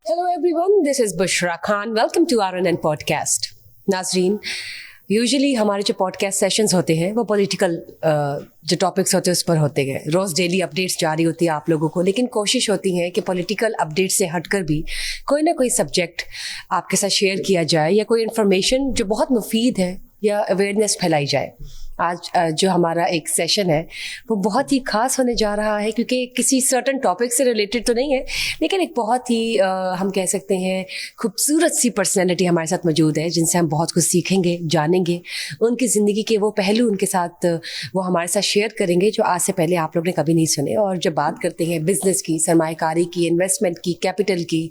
Hello everyone, this is Bushra Khan. Welcome to RNN podcast. नाजरीन, usually हमारे जो podcast sessions होते हैं वो पॉलिटिकल जो टॉपिक्स होते हैं उस पर होते हैं. रोज़ डेली अपडेट्स जारी होती है आप लोगों को, लेकिन कोशिश होती है कि पॉलिटिकल अपडेट से हटकर भी कोई ना कोई सब्जेक्ट आपके साथ शेयर किया जाए या कोई इन्फॉर्मेशन जो बहुत मुफीद है या अवेयरनेस फैलाई जाए. आज जो हमारा एक सेशन है वो बहुत ही ख़ास होने जा रहा है, क्योंकि किसी सर्टन टॉपिक से रिलेटेड तो नहीं है, लेकिन एक बहुत ही हम कह सकते हैं खूबसूरत सी पर्सनैलिटी हमारे साथ मौजूद है, जिनसे हम बहुत कुछ सीखेंगे, जानेंगे. उनकी ज़िंदगी के वो पहलू उनके साथ वो हमारे साथ शेयर करेंगे जो आज से पहले आप लोग ने कभी नहीं सुने. और जब बात करते हैं बिज़नेस की, सरमायाकारी की, इन्वेस्टमेंट की, कैपिटल की,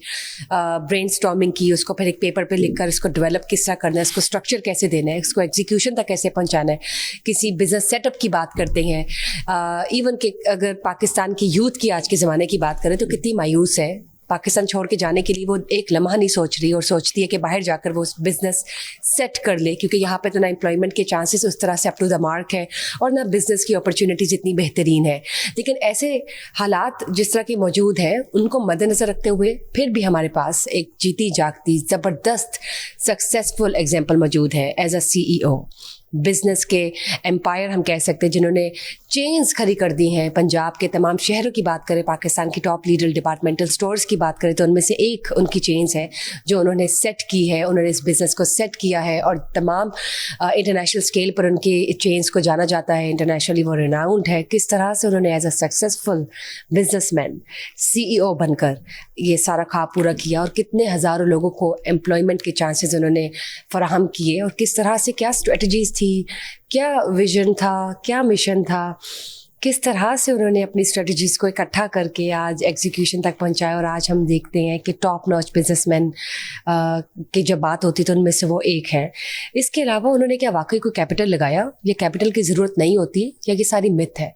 ब्रेनस्टॉर्मिंग की, उसको फिर एक पेपर पर लिख कर उसको डेवलप किस तरह करना है, उसको स्ट्रक्चर कैसे देना है, उसको एग्जीक्यूशन तक कैसे पहुँचाना है, किसी बिजनेस सेटअप की बात करते हैं. इवन कि अगर पाकिस्तान की यूथ की आज के ज़माने की बात करें तो कितनी मायूस है. पाकिस्तान छोड़ के जाने के लिए वो एक लम्हा नहीं सोच रही और सोचती है कि बाहर जाकर वो बिज़नेस सेट कर ले, क्योंकि यहाँ पे तो ना एम्प्लॉयमेंट के चांसेस उस तरह से अप टू द मार्क है और ना बिज़नेस की अपॉर्चुनिटीज़ इतनी बेहतरीन है. लेकिन ऐसे हालात जिस तरह के मौजूद हैं उनको मद्देनज़र रखते हुए फिर भी हमारे पास एक जीती जागती ज़बरदस्त सक्सेसफुल एग्जाम्पल मौजूद है एज अ CEO. बिज़नेस के एम्पायर हम कह सकते हैं, जिन्होंने चेन्स खड़ी कर दी हैं. पंजाब के तमाम शहरों की बात करें, पाकिस्तान की टॉप लीडर डिपार्टमेंटल स्टोर्स की बात करें तो उनमें से एक उनकी चेन्स है जो उन्होंने सेट की है. उन्होंने इस बिज़नेस को सेट किया है और तमाम इंटरनेशनल स्केल पर उनकी चेन्स को जाना जाता है. इंटरनेशनली वो रिनाउंड है. किस तरह से उन्होंने as a successful businessman CEO बनकर ये सारा ख्वाब पूरा किया और कितने हज़ारों लोगों को एम्प्लॉयमेंट के चांसेस उन्होंने फराहम किए, और किस तरह से क्या स्ट्रेटजीज़ थी, क्या विजन था, क्या मिशन था, किस तरह से उन्होंने अपनी स्ट्रेटजीज़ को इकट्ठा करके आज एग्जीक्यूशन तक पहुंचाया. और आज हम देखते हैं कि टॉप नॉच बिजनेसमैन की जब बात होती तो उनमें से वो एक है. इसके अलावा उन्होंने क्या वाकई कोई कैपिटल लगाया, या कैपिटल की ज़रूरत नहीं होती, या ये सारी मिथ है?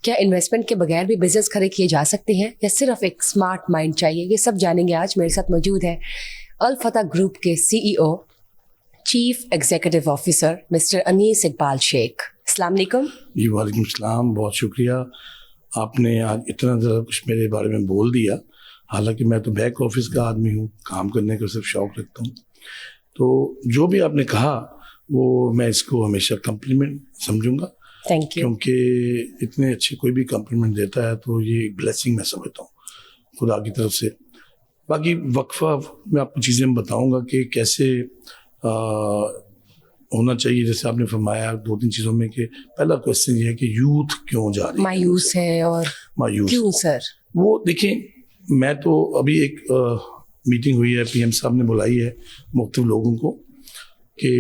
क्या इन्वेस्टमेंट के बगैर भी बिजनेस खड़े किए जा सकते हैं, या सिर्फ एक स्मार्ट माइंड चाहिए? ये सब जानेंगे आज. मेरे साथ मौजूद है अल फतह ग्रुप के CEO, chief executive officer mister Anees Iqbal Sheikh. अस्सलाम वालेकुम. जी वालेकुम सलाम. बहुत शुक्रिया, आपने आज इतना ज़्यादा कुछ मेरे बारे में बोल दिया. हालांकि मैं तो बैक ऑफिस का आदमी हूँ, काम करने का सिर्फ शौक़ रखता हूँ. तो जो भी आपने कहा वो मैं इसको हमेशा कम्प्लीमेंट समझूंगा. Thank you. क्योंकि इतने अच्छे कोई भी कम्प्लीमेंट देता है तो ये एक ब्लेसिंग मैं समझता हूँ खुदा की तरफ से. बाकी वक्फा मैं आपको चीज़ें बताऊँगा कि कैसे होना चाहिए. जैसे आपने फरमाया 2-3 चीज़ों में कि पहला क्वेश्चन ये है कि यूथ क्यों जा रही है, मायूस है, और मायूस क्यों सर? वो देखिए, मैं तो अभी एक मीटिंग हुई है, PM साहब ने बुलाई है मुख्तलिफ लोगों को कि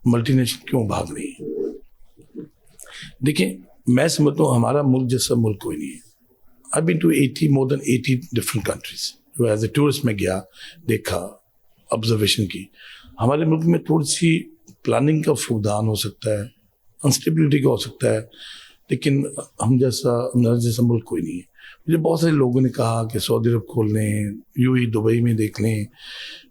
मल्टीनेशनल क्यों भाग रही है. देखिए, मैं समझता हूँ हमारा मुल्क जैसा मुल्क कोई नहीं है. I been to more than 80 different countries. जो एज ए टूरिस्ट में गया, देखा, ऑब्जर्वेशन की. हमारे मुल्क में थोड़ी सी प्लानिंग का फुकदान हो सकता है, अनस्टेबिलिटी का हो सकता है, लेकिन हमारा जैसा मुल्क कोई नहीं है. मुझे बहुत सारे लोगों ने कहा कि सऊदी अरब खोल लें, UAE दुबई में देख लें.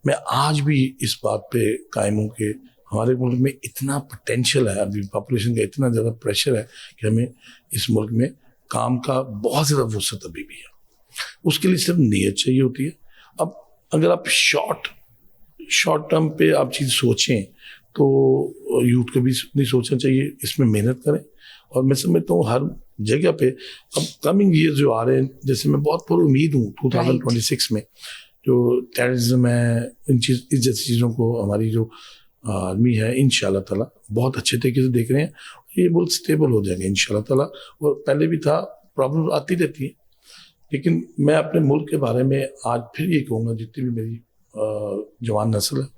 मैं आज भी इस बात पे कायम हूँ कि हमारे मुल्क में इतना पोटेंशियल है, अभी पॉपुलेशन का इतना ज़्यादा प्रेशर है कि हमें इस मुल्क में काम का बहुत ज़्यादा वसअत अभी भी है. उसके लिए सिर्फ नीयत चाहिए होती है. अब अगर आप शॉर्ट टर्म पे आप चीज़ सोचें तो यूथ को भी नहीं सोचना चाहिए, इसमें मेहनत करें. और मैं समझता हूँ हर जगह पे अब कमिंग ईयर जो आ रहे हैं, जैसे मैं बहुत पूरी उम्मीद हूँ 2026 में जो टेररिज्म है, इस जैसी चीज़ों को हमारी जो आर्मी है इंशाल्लाह ताला बहुत अच्छे तरीके से देख रहे हैं. ये मुल्क स्टेबल हो जाएगा इंशाल्लाह ताला. और पहले भी था, प्रॉब्लम आती रहती है, लेकिन मैं अपने मुल्क के बारे में आज फिर ये कहूँगा, जितनी भी मेरी जवान नस्ल है,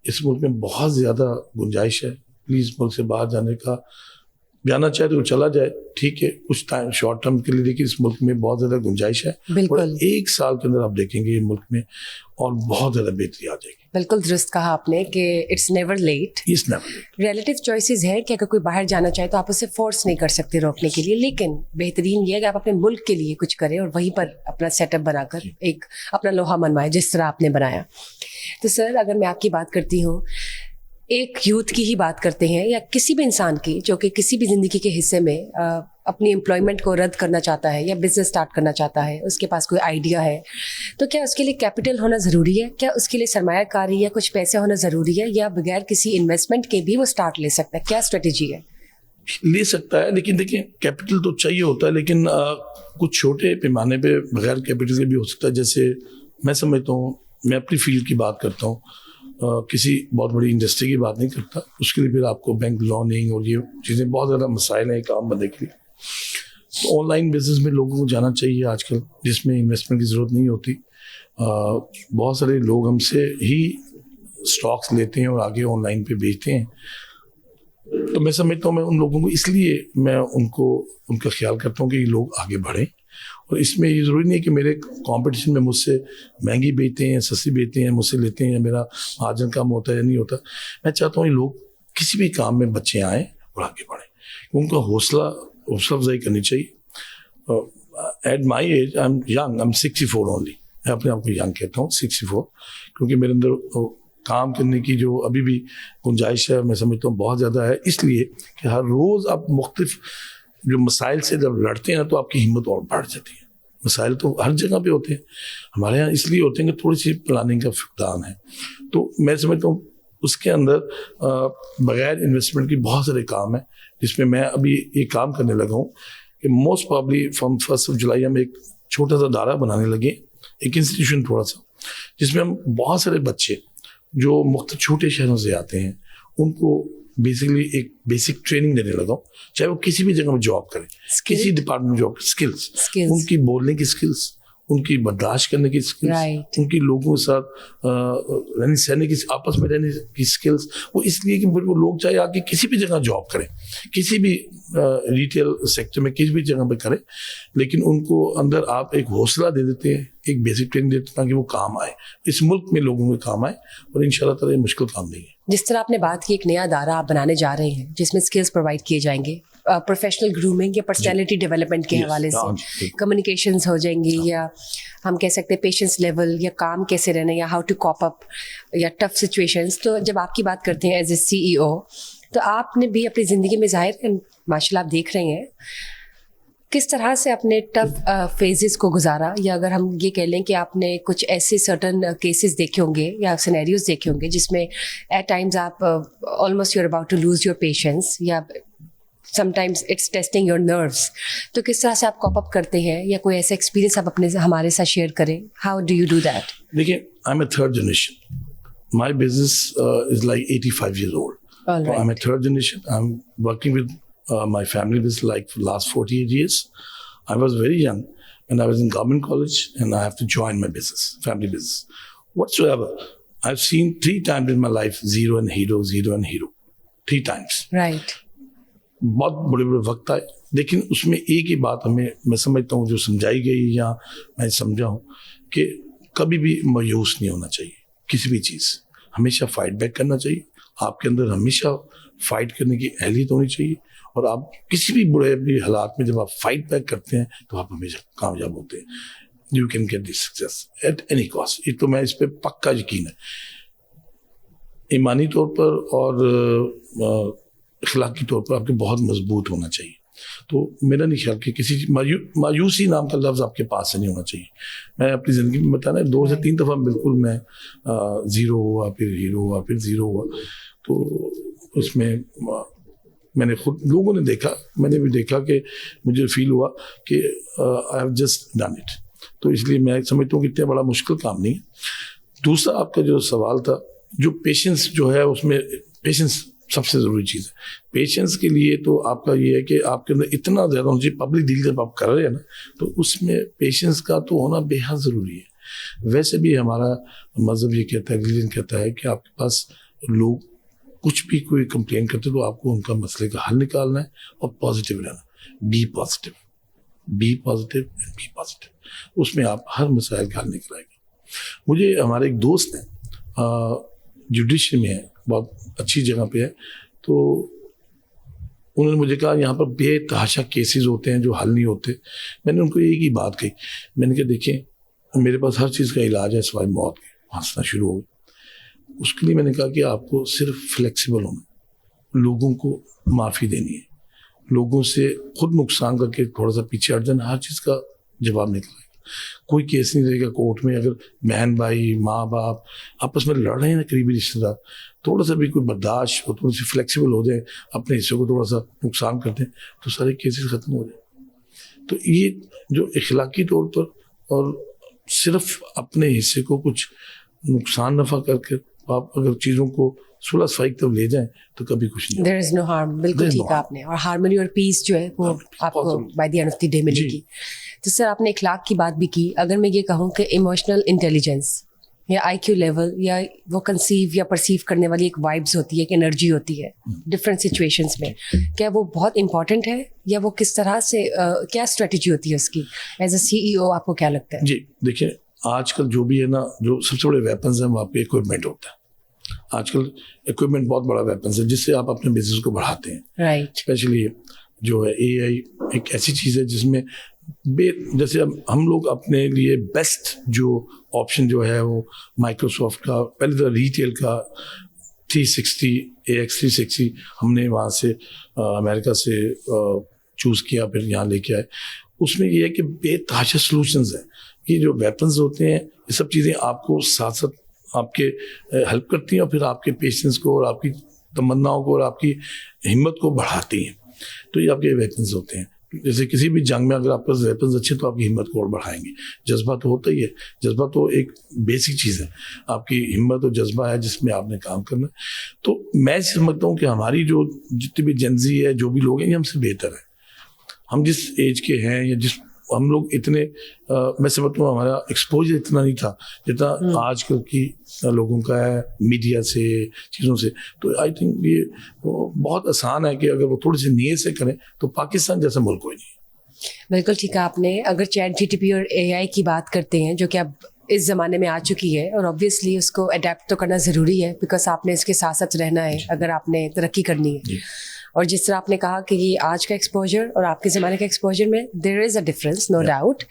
इस मुल्क में बहुत ज़्यादा गुंजाइश है. प्लीज़ मुल्क से बाहर जाना चाहे तो चला जाए, ठीक है, कुछ टाइम शॉर्ट टर्म के लिए, लेकिन इस मुल्क में बहुत ज़्यादा गुंजाइश है. और 1 साल के अंदर आप देखेंगे ये मुल्क में और बहुत ज़्यादा बेहतरी आ जाएगी. बिल्कुल दुरुस्त कहा आपने कि it's never late. Relative choices हैं कि अगर कोई बाहर जाना चाहे तो आप उसे फोर्स नहीं कर सकते रोकने के लिए, लेकिन बेहतरीन ये है कि आप अपने मुल्क के लिए कुछ करें और वहीं पर अपना सेटअप बनाकर एक अपना लोहा मनवाएं, जिस तरह आपने बनाया. तो सर, अगर मैं आपकी बात करती हूँ, एक यूथ की ही बात करते हैं या किसी भी इंसान की जो कि किसी भी ज़िंदगी के हिस्से में अपनी एम्प्लॉयमेंट को रद्द करना चाहता है या बिजनेस स्टार्ट करना चाहता है, उसके पास कोई आइडिया है, तो क्या उसके लिए कैपिटल होना ज़रूरी है? क्या उसके लिए सरमायाकारी या कुछ पैसे होना ज़रूरी है, या बगैर किसी इन्वेस्टमेंट के भी वो स्टार्ट ले सकता है? क्या स्ट्रेटेजी है? ले सकता है, लेकिन देखिए कैपिटल तो चाहिए होता है, लेकिन कुछ छोटे पैमाने पे बगैर कैपिटल के भी हो सकता है। जैसे मैं समझता हूँ, मैं अपनी फील्ड की बात करता हूँ, किसी बहुत बड़ी इंडस्ट्री की बात नहीं करता, उसके लिए फिर आपको बैंक लोनिंग और ये चीज़ें बहुत ज़्यादा मसाइल हैं काम बनने के लिए। तो ऑनलाइन बिजनेस में लोगों को जाना चाहिए आजकल, जिसमें इन्वेस्टमेंट की ज़रूरत नहीं होती। बहुत सारे लोग हमसे ही स्टॉक्स लेते हैं और आगे ऑनलाइन पे बेचते हैं। तो मैं समझता हूँ, मैं उन लोगों को इसलिए मैं उनका ख्याल करता हूँ कि ये लोग आगे बढ़ें, और इसमें ये ज़रूरी नहीं है कि मेरे कंपटीशन में मुझसे महंगी बेचते हैं, सस्ती बेचते हैं, मुझसे लेते हैं, मेरा मार्जिन कम होता है या नहीं होता। मैं चाहता हूँ ये लोग किसी भी काम में बच्चे आएँ और आगे बढ़ें, उनका हौसला अफजाई करनी चाहिए। At my age I am young, I am 64 only, मैं अपने आप को यंग कहता हूँ 64, क्योंकि मेरे अंदर काम करने की जो अभी भी गुंजाइश है मैं समझता हूँ बहुत ज़्यादा है। इसलिए कि हर रोज़ आप मुख्तलिफ जो मसाइल से जब लड़ते हैं ना, तो आपकी हिम्मत और बढ़ जाती है। मसाइल तो हर जगह पे होते हैं, हमारे यहाँ इसलिए होते हैं कि थोड़ी सी प्लानिंग का फुकदान है। तो मैं समझता हूँ उसके अंदर बगैर इन्वेस्टमेंट की बहुत सारे काम हैं, जिसमें मैं अभी ये काम करने लगा हूँ कि मोस्ट प्रॉब्ली फ्रॉम 1 जुलाई हम एक छोटा सा दायरा बनाने लगे, एक इंस्टीट्यूशन थोड़ा सा, जिसमें हम बहुत सारे बच्चे जो मुख्तलिफ छोटे शहरों से आते हैं उनको बेसिकली एक बेसिक ट्रेनिंग देने लगा, चाहे वो किसी भी जगह में जॉब करें, किसी डिपार्टमेंट में जॉब, स्किल्स, उनकी बोलने की स्किल्स, उनकी बर्दाश्त करने की स्किल्स, उनकी लोगों के साथ रहने सहने की, आपस में रहने की स्किल्स। वो इसलिए कि वो लोग चाहे आके किसी भी जगह जॉब करें, किसी भी रिटेल सेक्टर में किसी भी जगह पे करें, लेकिन उनको अंदर आप एक हौसला दे देते हैं, एक बेसिक ट्रेनिंग देते हैं ताकि वो काम आए, इस मुल्क में लोगों के काम आए, और इंशाल्लाह ताला ये मुश्किल काम नहीं है। जिस तरह आपने बात की, एक नया दायरा आप बनाने जा रहे हैं जिसमें स्किल्स प्रोवाइड किए जाएंगे, प्रोफेशनल ग्रूमिंग या पर्सनैलिटी डेवलपमेंट के हवाले से कम्युनिकेशंस हो जाएंगी, या हम कह सकते हैं पेशेंस लेवल, या काम कैसे रहना, या हाउ टू कॉप अप या टफ सिचुएशंस। तो जब आपकी बात करते हैं एज ए CEO, तो आपने भी अपनी ज़िंदगी में ज़ाहिर है माशाल्लाह आप देख रहे हैं किस तरह से अपने टफ फेजेस को गुजारा, या अगर हम ये कह लें कि आपने कुछ ऐसे सर्टन केसेस देखे होंगे या सिनेरियोज देखे होंगे जिसमें एट टाइम्स आप almost you are about to lose your patience, या sometimes it's testing your nerves. तो किस तरह से आप कॉप अप करते हैं, या कोई ऐसा एक्सपीरियंस आप अपने हमारे साथ शेयर करें? How do you do that? देखिए, I am a third generation, my business is like 85 years old. So I'm a third generation. I'm working with my family business like for the last 48 years. I was very young when I was in government college, and I have to join my business, family business. Whatsoever, I've seen 3 times in my life zero and hero, 3 times. Right. बहुत बड़े बड़े वक्त आए, लेकिन उसमें एक ही बात हमें, मैं समझता हूँ, जो समझाई गई या मैं समझा हूँ कि कभी भी मायूस नहीं होना चाहिए किसी भी चीज़, हमेशा फाइट बैक करना चाहिए। आपके अंदर हमेशा फाइट करने की अहलियत होनी चाहिए, और आप किसी भी बुरे भी हालात में जब आप फाइट बैक करते हैं तो आप हमेशा कामयाब होते हैं। You can get this success at any cost. ये तो मैं इस पर पक्का यकीन है, ईमानी तौर पर और अखलाकी तौर पर आपके बहुत मजबूत होना चाहिए। तो मेरा नहीं ख्याल कि किसी मायूसी नाम का लफ्ज़ आपके पास से नहीं होना चाहिए। मैं अपनी ज़िंदगी में बताना 2 से 3 दफ़ा बिल्कुल मैं ज़ीरो हुआ, फिर हीरो हुआ, फिर ज़ीरो हुआ। तो उसमें मैंने खुद, लोगों ने देखा, मैंने भी देखा कि मुझे फील हुआ कि I have just done it. तो इसलिए मैं समझता हूँ कि इतना बड़ा मुश्किल काम नहीं है। दूसरा आपका जो सवाल था, जो पेशेंस जो है, उसमें पेशेंस सबसे ज़रूरी चीज़ है। पेशेंस के लिए तो आपका ये है कि आपके अंदर इतना ज़्यादा होना चाहिए। पब्लिक डील जब आप कर रहे हैं ना, तो उसमें पेशेंस का तो होना बेहद ज़रूरी है। वैसे भी हमारा मज़हब ये कहता है, रिलीजन कहता है कि आपके पास लोग कुछ भी कोई कंप्लेन करते तो आपको उनका मसले का हल निकालना है और पॉजिटिव रहना। Be positive, be positive and be positive. उसमें आप हर मसाइल का हल निकलाएंगे। मुझे हमारे एक दोस्त ने, जुडिशरी में है, बहुत अच्छी जगह पे है, तो उन्होंने मुझे कहा यहाँ पर बेतहाशा केसेस होते हैं जो हल नहीं होते। मैंने उनको एक ही बात कही, मैंने कहा देखिए मेरे पास हर चीज़ का इलाज है सिवाय मौत के। हंसना शुरू हो गया। उसके लिए मैंने कहा कि आपको सिर्फ फ्लेक्सिबल होना, लोगों को माफ़ी देनी है, लोगों से खुद नुकसान करके थोड़ा सा पीछे हट जाना, हर चीज़ का जवाब निकलेगा। कोई केस नहीं रहेगा कोर्ट में अगर बहन भाई माँ बाप आपस में लड़ रहे हैं ना, करीबी रिश्तेदार, थोड़ा सा भी कोई बर्दाश्त हो, थोड़ी सी फ्लेक्सिबल हो जाए, अपने हिस्से को थोड़ा सा नुकसान करते हैं तो सारे केसेस ख़त्म हो जाए। तो ये जो इखलाकी तौर पर और सिर्फ अपने हिस्से को कुछ नुकसान नफ़ा करके आप अगर चीज़ों को सुलह सफाई तब ले जाएं तो कभी कुछ नहीं। देयर इज नो हार्म, बिल्कुल ठीक है आपने। और हार्मनी और पीस जो है वो आपको by the end of the day मिलेगी। तो सर आपने इखलाक की बात भी की, अगर मैं ये कहूँ कि इमोशनल इंटेलिजेंस या IQ लेवल या वो कंसीव या परसीव करने वाली एक वाइब्स होती है, एक एनर्जी होती है डिफरेंट सिचुएशंस में, क्या वो बहुत इंपॉर्टेंट है या वो किस तरह से क्या स्ट्रेटजी होती है उसकी एज अ CEO, आपको क्या लगता है? जी देखिए, आजकल जो भी है ना, जो सबसे बड़े वेपन्स हैं वो आपके इक्विपमेंट होता है। आजकल इक्विपमेंट बहुत बड़ा वेपन्स है जिससे आप अपने बिजनेस को बढ़ाते हैं। राइट। स्पेशली जो है AI एक ऐसी चीज़ है जिसमें जैसे हम लोग अपने लिए बेस्ट जो ऑप्शन जो है वो माइक्रोसॉफ्ट का, पहले तो रिटेल का 360 AX 360 हमने वहाँ से अमेरिका से चूज़ किया, फिर यहाँ लेके आए। उसमें ये है कि बेतहाशा सॉल्यूशंस हैं। ये जो वेपन्स होते हैं ये सब चीज़ें आपको साथ साथ आपके हेल्प करती हैं और फिर आपके पेशेंस को और आपकी तमन्नाओं को और आपकी हिम्मत को बढ़ाती हैं। तो ये आपके वेपन्स होते हैं। जैसे किसी भी जंग में अगर आपके पास वेपन्स अच्छे तो आपकी हिम्मत को और बढ़ाएंगे। जज्बा तो होता ही है, जज्बा तो एक बेसिक चीज़ है, आपकी हिम्मत और जज्बा है जिसमें आपने काम करना है। तो मैं समझता हूँ कि हमारी जो जितनी भी जेनजी है, जो भी लोग हैं, ये हमसे बेहतर है। हम जिस एज के हैं या जिस हम लोग इतने मैं समझता हूँ हमारा एक्सपोजर इतना नहीं था जितना आजकल की लोगों का है मीडिया से, चीज़ों से। तो आई थिंक ये बहुत आसान है कि अगर वो थोड़ी सी नीयत से करें तो पाकिस्तान जैसा मुल्क कोई नहीं। बिल्कुल ठीक है आपने। अगर ChatGPT और AI की बात करते हैं जो कि अब इस ज़माने में आ चुकी है और ऑब्वियसली उसको अडेप्ट तो करना ज़रूरी है बिकॉज आपने इसके साथ साथ रहना है अगर आपने तरक्की करनी है। और जिस तरह आपने कहा कि ये आज का एक्सपोजर और आपके ज़माने का एक्सपोजर में there is a difference, no doubt.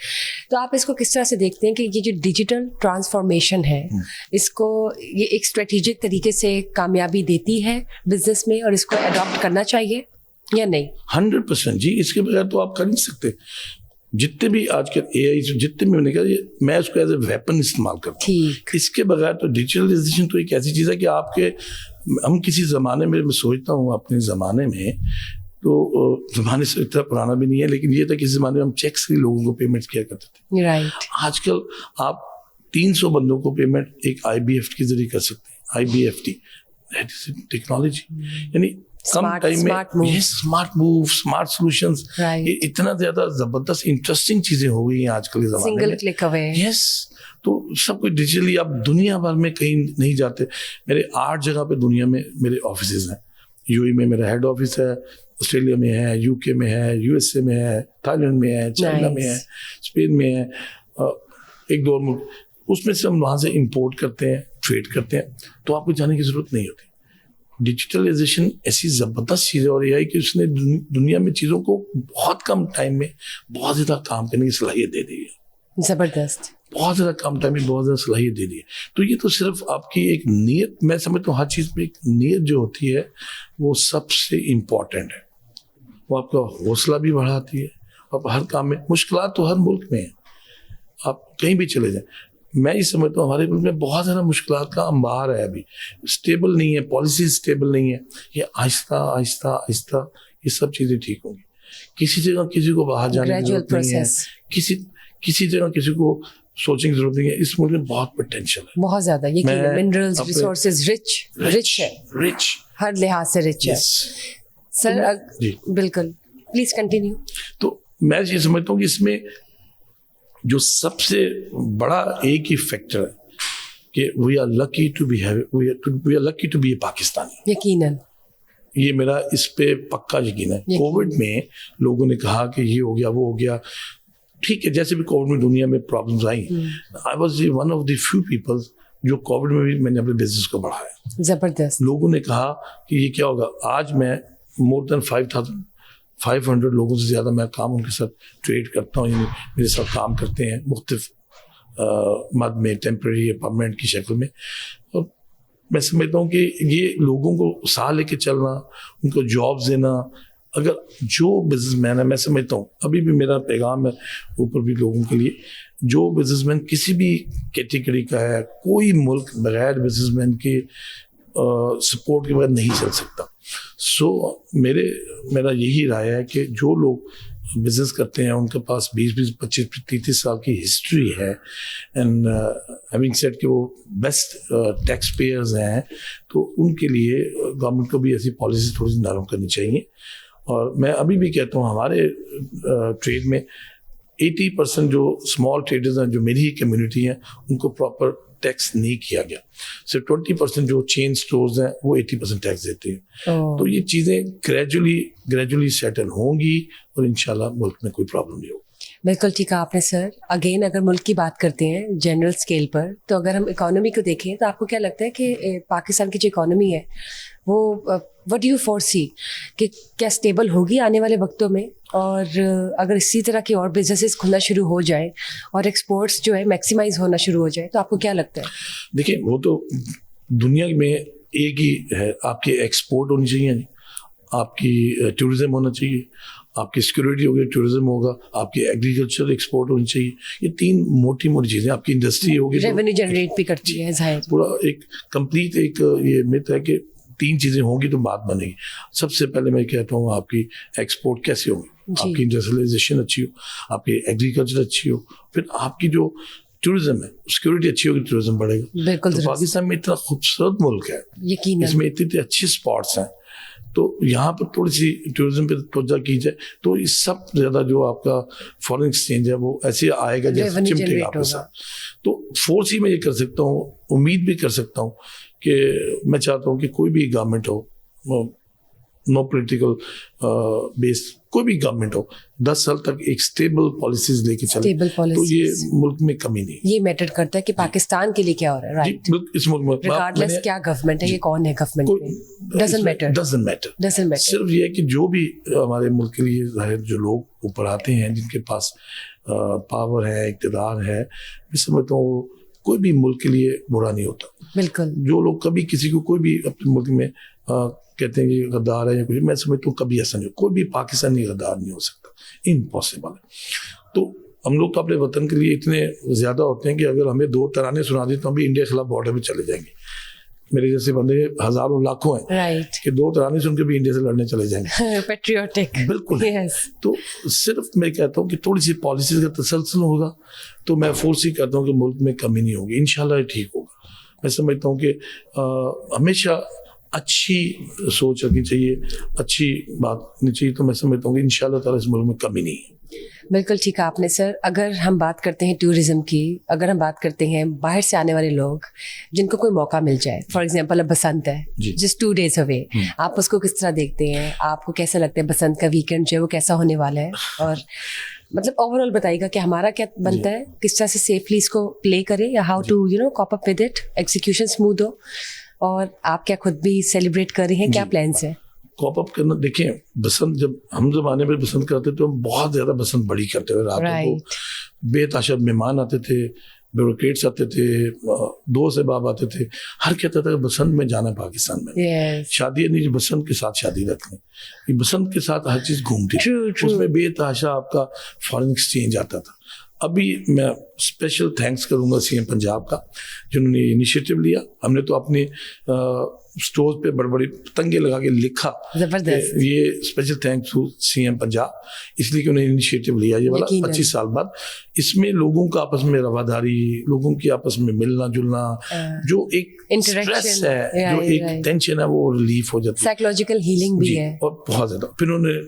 तो आप इसको किस तरह से देखते हैं कि ये जो डिजिटल ट्रांसफॉर्मेशन है इसको ये एक स्ट्रेटेजिक तरीके से कामयाबी देती है बिजनेस में और इसको अडॉप्ट करना चाहिए या नहीं? 100% जी, इसके बगैर तो आप कर नहीं सकते। जितने भी आज के AI जितने भी मैंने कहा, मैं उसको एज ए वेपन इस्तेमाल करता हूँ। इसके बगैर तो डिजिटलाइजेशन तो एक ऐसी चीज़ है कि आपके हम किसी ज़माने में, मैं सोचता हूँ अपने ज़माने में, तो ज़माने से इतना पुराना भी नहीं है, लेकिन ये था कि इस ज़माने में हम चेक से लोगों को पेमेंट्स किया करते थे। राइट। आजकल आप 300 बंदों को पेमेंट एक IBFT के जरिए कर सकते हैं। IBFT टेक्नोलॉजी, यानी कम टाइम में स्मार्ट मूव, स्मार्ट सॉल्यूशंस, ये इतना ज्यादा जबरदस्त इंटरेस्टिंग चीजें हो गई हैं आजकल के ज़माने में। Single click away. यस, तो सब कुछ डिजिटली, आप दुनिया भर में कहीं नहीं जाते। मेरे 8 जगह पे दुनिया में मेरे ऑफिसेज हैं। UAE में मेरा हेड ऑफिस है, ऑस्ट्रेलिया में है, UK में है, USA में है, थाईलैंड में है, चाइना में है, स्पेन में है, 1-2 मुल्क, उसमें से हम वहाँ से इंपोर्ट करते हैं, ट्रेड करते हैं, तो आपको जाने की जरूरत नहीं होती। डिजिटलाइजेशन ऐसी ज़बरदस्त चीज़ है और AI कि उसने दुनिया में चीज़ों को बहुत कम टाइम में बहुत ज़्यादा काम करने की सलाहियत दे दी है। ज़बरदस्त। बहुत ज़्यादा कम टाइम में बहुत ज़्यादा सलाहियत दे दी है। तो ये तो सिर्फ आपकी एक नीयत, मैं समझता हूँ हर चीज़ में एक नीयत जो होती है वो सबसे इम्पॉर्टेंट है। वो आपका हौसला भी बढ़ाती है। आप हर काम में, मुश्किलात तो हर मुल्क में है, आप कहीं भी चले जाएं। मैं ये समझता हूँ हमारे मुल्क में बहुत ज़्यादा मुश्किलात का अंबार है, अभी स्टेबल नहीं है, पॉलिसी स्टेबल नहीं है। ये आहिस्ता आहिस्ता आहिस्ता ये सब चीज़ें ठीक होंगी। किसी जगह किसी को बाहर जाने की जरूरत नहीं है, किसी जगह किसी को सोचने की जरूरत नहीं है। इस मुल्क में बहुत पोटेंशियल है, बहुत ज़्यादा। ये मिनरल्स, रिसोर्सेज रिच है, रिच हर लिहाज से रिच है सर। बिल्कुल, प्लीज कंटिन्यू। तो मैं ये समझता हूँ कि इसमें जो सबसे बड़ा एक ही फैक्टर है कि we are lucky to be a Pakistani. यकीनन ये मेरा इस पे पक्का यकीन है। कोविड में लोगों ने कहा कि ये हो गया, वो हो गया, ठीक है, जैसे भी कोविड में दुनिया में problems I, I was one of the few people जो कोविड में भी मैंने अपने बिजनेस को बढ़ाया। जबरदस्त। लोगों ने कहा कि ये क्या होगा। आज मैं मोर देन 5,500 लोगों से ज़्यादा मैं काम उनके साथ ट्रेड करता हूँ, मेरे साथ काम करते हैं मुख्तलिफ मद में, टेम्प्रेरी या परमानेंट की शक्ल में। और मैं समझता हूँ कि ये लोगों को साथ लेके चलना, उनको जॉब्स देना, अगर जो बिजनेसमैन है, मैं समझता हूँ अभी भी मेरा पैगाम है ऊपर भी लोगों के लिए, जो बिजनेसमैन किसी भी कैटेगरी का है, कोई मुल्क बगैर बिजनेसमैन के सपोर्ट के बगैर नहीं चल सकता। सो मेरा यही राय है कि जो लोग बिजनेस करते हैं उनके पास 20-20, 25, 30 साल की हिस्ट्री है, एंड हैविंग सेड कि वो बेस्ट टैक्स पेयर्स हैं, तो उनके लिए गवर्नमेंट को भी ऐसी पॉलिसी थोड़ी सी नरम करनी चाहिए। और मैं अभी भी कहता हूँ हमारे ट्रेड में 80% जो स्मॉल ट्रेडर्स हैं, जो मेरी ही कम्युनिटी हैं, उनको प्रॉपर टैक्स नहीं किया गया। सिर्फ 20% जो चेन स्टोर्स हैं वो 80% टैक्स देते हैं। तो ये चीज़ें ग्रेजुअली सेटल होंगी और इंशाल्लाह मुल्क में कोई प्रॉब्लम नहीं होगी। बिल्कुल ठीक है आपने सर। अगेन अगर मुल्क की बात करते हैं जनरल स्केल पर, तो अगर हम इकोनॉमी को देखें तो आपको क्या लगता है कि पाकिस्तान की जो इकोनॉमी है वो व्हाट डू यू फोरसी कि क्या स्टेबल होगी आने वाले वक्तों में? और अगर इसी तरह के और बिजनेसेस खुलना शुरू हो जाए और एक्सपोर्ट्स जो है मैक्सिमाइज होना शुरू हो जाए, तो आपको क्या लगता है? देखिए, वो तो दुनिया में एक ही है, आपके एक्सपोर्ट होनी चाहिए, आपकी टूरिज्म होना चाहिए, आपकी सिक्योरिटी होगी, टूरिज्म होगा, आपकी एग्रीकल्चर एक्सपोर्ट होनी चाहिए। ये 3 मोटी चीज़ें, आपकी इंडस्ट्री होगी, रेवेन्यू जनरेट भी करती है जाहिर। पूरा एक कंप्लीट एक ये मिथ है कि 3 चीज़ें होंगी तो बात बनेगी। सबसे पहले मैं कहता हूँ आपकी एक्सपोर्ट कैसे होगी, आपकी इंडस्ट्रियलाइजेशन अच्छी हो, आपकी एग्रीकल्चर अच्छी हो, फिर आपकी जो टूरिज्म है, सिक्योरिटी अच्छी होगी, टूरिज्म बढ़ेगा। बिल्कुल। तो पाकिस्तान में इतना खूबसूरत मुल्क है, यकीनन इसमें इतने अच्छे स्पॉट्स हैं, तो यहाँ पर थोड़ी सी टूरिज्म पे तवज्जो की जाए तो इस सब ज़्यादा जो आपका फॉरेन एक्सचेंज है वो ऐसे आएगा जैसे चिमटेगा आपके साथ। तो फोर्स ही मैं ये कर सकता हूँ, उम्मीद भी कर सकता हूँ कि मैं चाहता हूँ कि कोई भी गवर्नमेंट हो, नो पॉलिटिकल बेस, कोई भी गवर्नमेंट हो, 10 साल तक एक स्टेबल पॉलिसीज लेके चले, तो ये मुल्क में कमी नहीं। ये मैटर करता है कि पाकिस्तान के लिए क्या हो रहा है, राइट? इस मुल्क में रिगार्डलेस क्या गवर्नमेंट है, ये कौन है गवर्नमेंट में, डजंट मैटर। सिर्फ ये है कि जो भी हमारे मुल्क के लिए जाहिर जो लोग ऊपर आते हैं, जिनके पास पावर है, इक़्तिदार है, मैं समझता हूँ कोई भी मुल्क के लिए बुरा नहीं होता। बिल्कुल। जो लोग कभी किसी को कोई भी अपने मुल्क में कहते हैं कि गद्दार है या कुछ, मैं समझता हूँ कभी ऐसा नहीं हो, कोई भी पाकिस्तानी गद्दार नहीं हो सकता, इम्पॉसिबल है। तो हम लोग तो अपने वतन के लिए इतने ज़्यादा होते हैं कि अगर हमें 2 तराने सुना दी तो हम भी इंडिया के खिलाफ बॉर्डर पे चले जाएंगे। मेरे जैसे बंदे हजारों लाखों हैं, राइट, कि 2 तराने सुन के भी इंडिया से लड़ने चले जाएंगे। पेट्रियोटिक, बिल्कुल। तो सिर्फ मैं कहता हूँ कि थोड़ी सी पॉलिसी का तसलसल होगा तो मैं फोर्स ही करता हूँ कि मुल्क में कमी नहीं होगी, इंशाल्लाह ठीक होगा। मैं समझता हूँ कि हमेशा अच्छी सोच रखनी चाहिए, अच्छी बात करनी चाहिए, तो मैं समझता हूँ कि इंशाल्लाह ताला इस मुल्क में कमी नहीं है। बिल्कुल ठीक है आपने सर। अगर हम बात करते हैं टूरिज्म की, अगर हम बात करते हैं बाहर से आने वाले लोग जिनको कोई मौका मिल जाए, फॉर एग्जांपल अब बसंत है, जस्ट 2 days अवे, आप उसको किस तरह देखते हैं? आपको कैसा लगता है बसंत का वीकेंड जो है वो कैसा होने वाला है? और मतलब ओवरऑल बताइएगा कि हमारा क्या बनता है, किस तरह से सेफली इसको प्ले करें, या how to cope up with it, execution smooth हो, और आप क्या खुद भी सेलिब्रेट कर रही हैं, क्या प्लान्स है? कॉप अप करना, देखें बसंत जब हम ज़माने में बसंत करते तो हम बहुत ज़्यादा बसंत बड़ी करते थे, रातों को बेताशा मेहमान आते थे, ब्यूरोक्रेट्स आते थे, दोस्त अहबाब आते थे, हर कहता था कि बसंत में जाना पाकिस्तान में। शादी नहीं, बसंत के साथ शादी रखनी, ये बसंत के साथ हर चीज़ घूमती, उसमें बेताशा आपका फॉरेन एक्सचेंज आता था। अभी मैं स्पेशल थैंक्स करूंगा सीएम पंजाब का, जिन्होंने इनिशिएटिव लिया। हमने तो अपने स्टोर पे बड़ी बड़ी पतंगे लगा के लिखा, जबरदस्त, ये special thanks to CM Punjab, इसलिए कि उन्होंने इनिशिएटिव लिया ये वाला 25 साल बाद। इसमें लोगों का आपस में रवादारी, लोगों की आपस में मिलना जुलना, जो एक स्ट्रेस है, जो एक टेंशन है, वो रिलीफ हो जाती है, साइकोलॉजिकल हीलिंग भी है, और बहुत ज़्यादा। फिर उन्होंने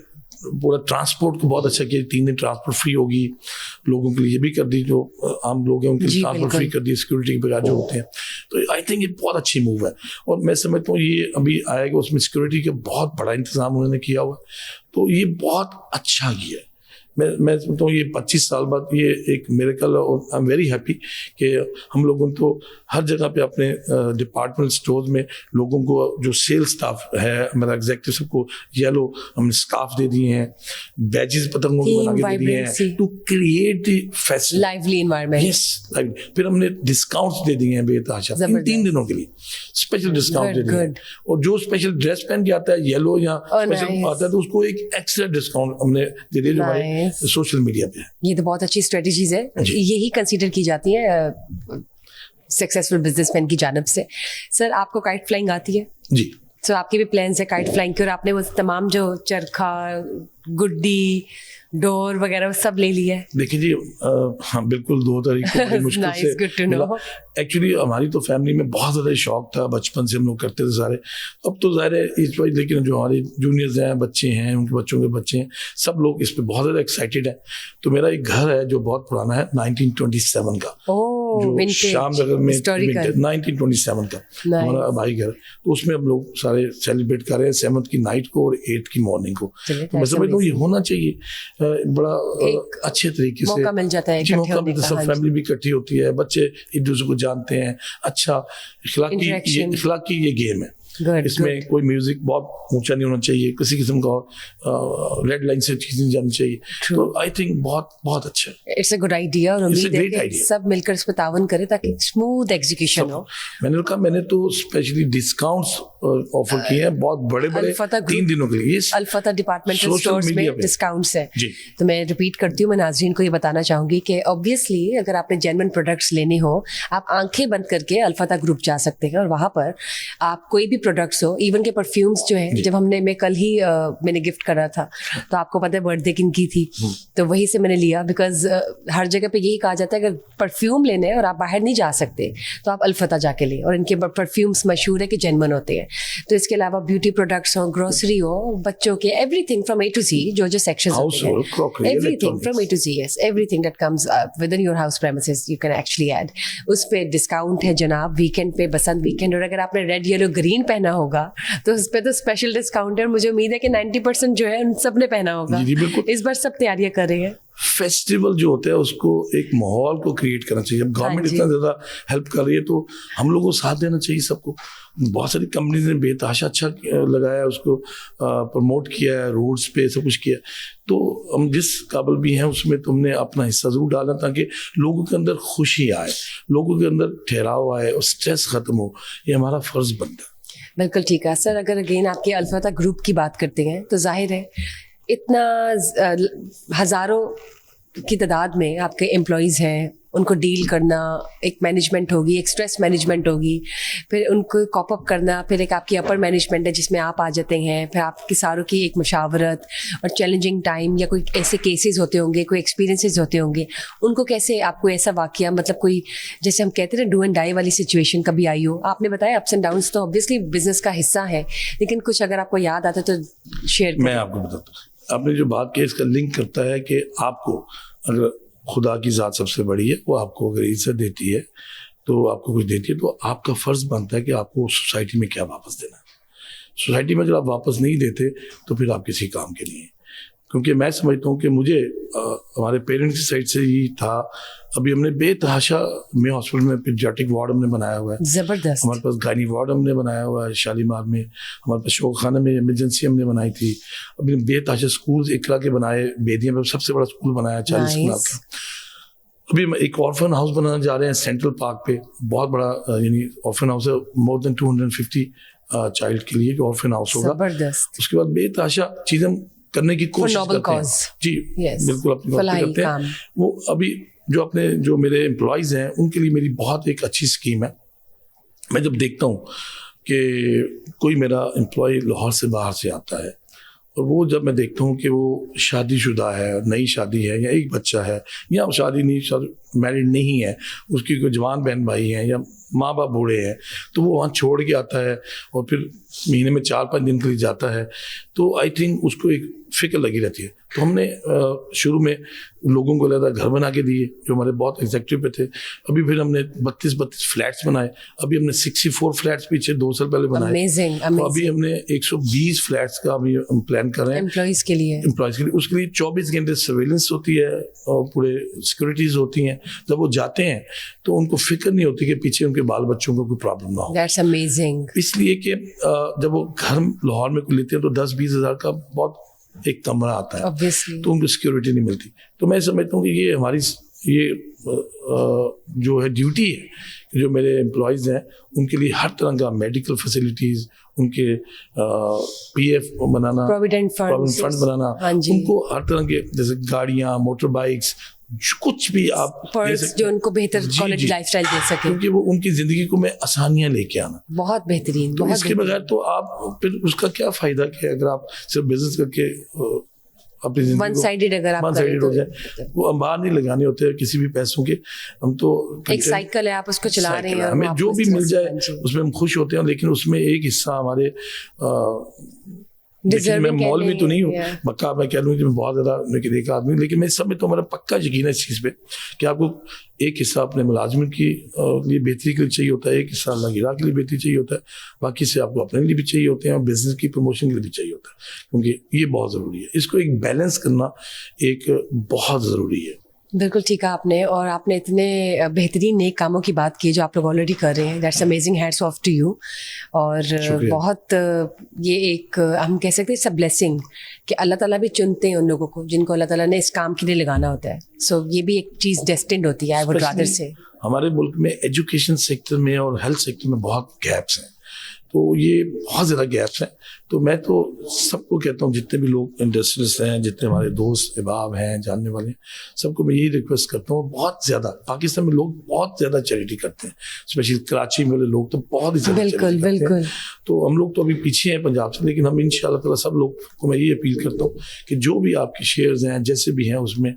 पूरा ट्रांसपोर्ट को बहुत अच्छा किया, 3 दिन ट्रांसपोर्ट फ्री होगी लोगों के लिए, ये भी कर दी, जो आम लोग हैं उनके लिए ट्रांसपोर्ट फ्री कर दी, सिक्योरिटी के बगैर जो होते हैं। तो आई थिंक ये बहुत अच्छी मूव है, और मैं समझता हूँ ये अभी आएगा, उसमें सिक्योरिटी का बहुत बड़ा इंतजाम उन्होंने किया हुआ, तो ये बहुत अच्छा किया है। मैं समझता हूँ ये 25 साल बाद ये एक मिरेकल, और आई एम वेरी हैप्पी कि हम लोगों तो हर जगह पे अपने डिपार्टमेंट स्टोर में लोगों को, जो सेल स्टाफ है मेरा एग्जीक्यूटिव, सबको येलो हमने स्कार्फ दे दिए हैं, बैजेस पतंगों को बना के दे दिए हैं to create the festival lively environment. Yes, फिर हमने डिस्काउंट्स दे दिए हैं बेतहाशा 3 दिनों के लिए, स्पेशल डिस्काउंट दे दिए हैं। और जो स्पेशल ड्रेस पहन के आता है येलो या स्पेशल आता है तो उसको एक एक्स्ट्रा डिस्काउंट हमने दे दिया जो हमारे सोशल मीडिया पे है। ये तो बहुत अच्छी स्ट्रेटजीज है, यही कंसीडर की जाती है सक्सेसफुल बिजनेसमैन की जानिब से। सर, आपको काइट फ्लाइंग आती है? जी। तो आपके भी प्लान्स है काइट फ्लाइंग के, और आपने वो तमाम जो चरखा, गुड्डी, डोर वगैरह सब ले लिया है? देखिए जी, हाँ बिल्कुल 2 तरीके बड़ी मुश्किल से मिला। एक्चुअली हमारी तो फैमिली में बहुत ज़्यादा शौक था, बचपन से हम लोग करते थे सारे। अब तो ज़ाहिर है इस वजह, लेकिन जो हमारे जूनियर्स हैं, बच्चे हैं, उनके बच्चों के बच्चे हैं, सब लोग इस पर बहुत ज़्यादा एक्साइटेड हैं। तो मेरा एक घर है जो बहुत पुराना है, 1927 का, जो श्यामनगर में 1927 का हमारा भाई घर। तो उसमें हम लोग सारे सेलिब्रेट कर रहे हैं 7th की नाइट को और 8th की मॉर्निंग को। तो मैं समझता हूँ ये होना चाहिए, बड़ा अच्छे तरीके से मौका मिल जाता है, मौका मिलता है, सब फैमिली भी इकट्ठी होती है, बच्चे एक दूसरे को जानते हैं। अच्छा इखलाकी ये गेम है। इसमें कोई म्यूजिक बहुत ऊंचा नहीं होना चाहिए, किसी किस्म का रेड लाइन से चीजें नहीं जानी चाहिए। तो आई थिंक बहुत अच्छा है। इट्स अ गुड आइडिया, और उम्मीद है कि सब मिलकर इस पर तावन करें ताकि स्मूथ एग्जीक्यूशन हो। मैंने तो स्पेशली डिस्काउंट्स ऑफर किए हैं, बहुत बड़े 3 दिनों के लिए। अल्फता डिपार्टमेंटल स्टोर्स में डिस्काउंट्स है। तो मैं रिपीट करती हूँ, मैं नाज़रीन को ये बताना चाहूंगी कि ऑब्वियसली अगर आपने जेन्युइन प्रोडक्ट्स लेने हो, आप आंखें बंद करके अल्फता ग्रुप जा सकते हैं, और वहाँ पर आप कोई भी प्रोडक्ट्स हो, इवन के परफ्यूम्स जो है, जब मैं कल ही मैंने गिफ्ट करा था, तो आपको पता है बर्थडे किनकी थी, तो वहीं से मैंने लिया। बिकॉज हर जगह पे यही कहा जाता है अगर परफ्यूम लेने हैं और आप बाहर नहीं जा सकते तो आप अल्फता जाके लें, और इनके परफ्यूम्स मशहूर है कि जेन्युइन होते हैं। तो इसके अलावा ब्यूटी प्रोडक्ट्स हो, ग्रोसरी हो, बच्चों के everything from A to Z, जो सेक्शंस होते हैं, everything from A to Z, yes, everything that comes with in your house premises you can actually add. उस पे डिस्काउंट है जनाब, वीकेंड पे, बसंत वीकेंड। और अगर आपने रेड येलो ग्रीन पहना होगा तो उस पे तो स्पेशल डिस्काउंट है, और मुझे उम्मीद है कि 90% जो है उन सब ने पहना होगा। इस बार सब तैयारियां कर रहे हैं। फेस्टिवल जो होता है उसको एक माहौल को क्रिएट करना चाहिए। अब गवर्नमेंट इतना ज़्यादा हेल्प कर रही है तो हम लोगों को साथ देना चाहिए सबको। बहुत सारी कंपनीज ने बेतहाशा अच्छा लगाया, उसको प्रमोट किया है, रोड्स पे सब कुछ किया। तो हम जिस काबिल भी हैं उसमें तुमने अपना हिस्सा ज़रूर डालना, ताकि लोगों के अंदर खुशी आए, लोगों के अंदर ठहराव आए और स्ट्रेस ख़त्म हो। ये हमारा फ़र्ज़ बनता है। बिल्कुल ठीक है सर। अगर अगेन आपके अल्फता ग्रुप की बात करते हैं तो जाहिर है इतना हज़ारों की तादाद में आपके एम्प्लॉयज़ हैं, उनको डील करना, एक मैनेजमेंट होगी, एक स्ट्रेस मैनेजमेंट होगी, फिर उनको कॉप अप करना, फिर एक आपकी अपर मैनेजमेंट है जिसमें आप आ जाते हैं, फिर आपकी सारों की एक मशावरत और चैलेंजिंग टाइम, या कोई ऐसे केसेस होते होंगे, कोई एक्सपीरियंसेस होते होंगे, उनको कैसे, आपको ऐसा वाकया, मतलब कोई जैसे हम कहते हैं ना डू एंड डाई वाली सिचुएशन कभी आई हो? आपने बताया अप्स एंड डाउन्स तो ऑब्वियसली बिजनेस का हिस्सा है, लेकिन कुछ अगर आपको याद आता है तो शेयर करें। मैं आपको बताता हूँ। आपने जो बात की इसका लिंक करता है कि आपको अगर खुदा की ज़ात सबसे बड़ी है, वो आपको अगर इज्जत देती है तो आपको कुछ देती है, तो आपका फ़र्ज़ बनता है कि आपको सोसाइटी में क्या वापस देना है। सोसाइटी में अगर आप वापस नहीं देते तो फिर आप किसी काम के नहीं हैं। क्योंकि मैं समझता हूँ कि मुझे हमारे पेरेंट्स की साइड से ही था। अभी हमने बेतहाशा में हॉस्पिटल में पीडियाट्रिक वार्ड हमने बनाया हुआ है, ज़बरदस्त। हमारे पास गायनी वार्ड हमने बनाया हुआ है शालीमार में, हमारे पास शोक खाना में इमरजेंसी हमने बनाई थी। अभी बेतहाशा स्कूल इकरा के बनाए, बेदिया में सबसे बड़ा स्कूल बनाया 40 कनाल का। अभी हम एक ऑर्फन हाउस बनाने जा रहे हैं सेंट्रल पार्क पे, बहुत बड़ा यानी ऑर्फन हाउस है, मोर देन 250 चाइल्ड के लिए जो ऑर्फन हाउस होगा। उसके बाद बेतहाशा चीज़ें करने की कोशिश करते हैं। जी बिल्कुल, अपनी बात करते हैं। वो अभी जो मेरे एम्प्लॉयज़ हैं उनके लिए मेरी बहुत एक अच्छी स्कीम है। मैं जब देखता हूँ कि कोई मेरा एम्प्लॉय लाहौर से बाहर से आता है, और वो जब मैं देखता हूँ कि वो शादीशुदा है, नई शादी है, या एक बच्चा है, या शादी नहीं, मैरिड नहीं है, उसकी कोई जवान बहन भाई हैं या माँ बाप बूढ़े हैं, तो वो वहाँ छोड़ के आता है और फिर महीने में 4-5 दिन के लिए जाता है, तो आई थिंक उसको एक फिक्र लगी रहती है। तो हमने शुरू में लोगों को अलग घर बना के दिए जो हमारे बहुत एग्जेक्टिव पे थे। अभी फिर हमने 32 फ्लैट्स बनाए। अभी हमने 64 फ्लैट्स पीछे 2 साल पहले बनाए। Amazing, तो amazing. अभी हमने 120 फ्लैट्स का अभी हम प्लान कर रहे हैं एम्प्लॉइज के लिए। उसके लिए 24 घंटे सर्वेलेंस होती है और पूरे सिक्योरिटीज होती हैं। जब वो जाते हैं तो उनको फिक्र नहीं होती कि पीछे उनके बाल बच्चों को कोई प्रॉब्लम ना हो। That's amazing. इसलिए कि जब वो घर लाहौर में लेते हैं तो 10-20 हज़ार का बहुत एक कमरा आता है। Obviously. तो उनको सिक्योरिटी नहीं मिलती। तो मैं समझता हूँ कि ये हमारी जो है ड्यूटी है, जो मेरे एम्प्लॉयज़ हैं उनके लिए हर तरह का मेडिकल फैसिलिटीज़, उनके पीएफ बनाना, प्रोविडेंट फंड बनाना, हाँ जी। उनको हर तरह के जैसे गाड़ियाँ, मोटर बाइक्स, कुछ भी आप पर्स जो उनको बेहतर क्वालिटी लाइफस्टाइल दे सके, क्योंकि वो उनकी जिंदगी को मैं आसानियां लेके आना। बहुत बेहतरीन। तो बहुत इसके बगैर तो आप फिर उसका क्या फायदा कि अगर आप सिर्फ बिजनेस करके अपनी जिंदगी वन साइडेड अगर आप करें हो जाए, वो अंबार नहीं लगाने होते किसी भी पैसों के। हम तो एक साइकिल है, आप उसको चला रहे हैं, हमें जो भी मिल जाए उसमें हम खुश होते हैं, लेकिन उसमें एक हिस्सा हमारे मैं मॉल में तो नहीं हूँ, मक्का मैं कह लूँ कि मैं बहुत ज़्यादा एक आदमी, लेकिन मैं इस समय तो हमारा पक्का यकीन है इस चीज़ पे कि आपको एक हिस्सा अपने मुलाजमन की लिए बेहतरी के लिए चाहिए होता है, एक हिस्सा अल्लाह की राह के लिए बेहतरी चाहिए होता है, बाकी से आपको अपने लिए भी चाहिए होते हैं और बिजनेस की प्रमोशन के लिए भी चाहिए होता है, क्योंकि ये बहुत ज़रूरी है। इसको एक बैलेंस करना एक बहुत ज़रूरी है। बिल्कुल ठीक है आपने, और आपने इतने बेहतरीन नेक कामों की बात की जो आप लोग ऑलरेडी कर रहे हैं। That's amazing, hats off to you. और बहुत ये एक हम कह सकते हैं इट्स अ ब्लेसिंग कि अल्लाह ताला भी चुनते हैं उन लोगों को जिनको अल्लाह ताला ने इस काम के लिए लगाना होता है। सो ये भी एक चीज़ डेस्टिन्ड होती है, आई वुड रादर से। हमारे मुल्क में एजुकेशन सेक्टर में और हेल्थ सेक्टर में बहुत गैप्स हैं, तो ये बहुत ज़्यादा गैप्स हैं। तो मैं तो सबको कहता हूँ, जितने भी लोग इंडस्ट्रियलिस्ट हैं, जितने हमारे दोस्त अहबाब हैं, जानने वाले हैं, सबको मैं यही रिक्वेस्ट करता हूँ, बहुत ज़्यादा पाकिस्तान में लोग बहुत ज़्यादा चैरिटी करते हैं, स्पेशली कराची में वाले लोग तो बहुत ही ज़्यादा बिल्कुल बिल्कुल। तो हम लोग तो अभी पीछे हैं पंजाब से, लेकिन हम इंशाअल्लाह ताला सब लोग को मैं ये अपील करता हूँ कि जो भी आपके शेयर्स हैं जैसे भी हैं उसमें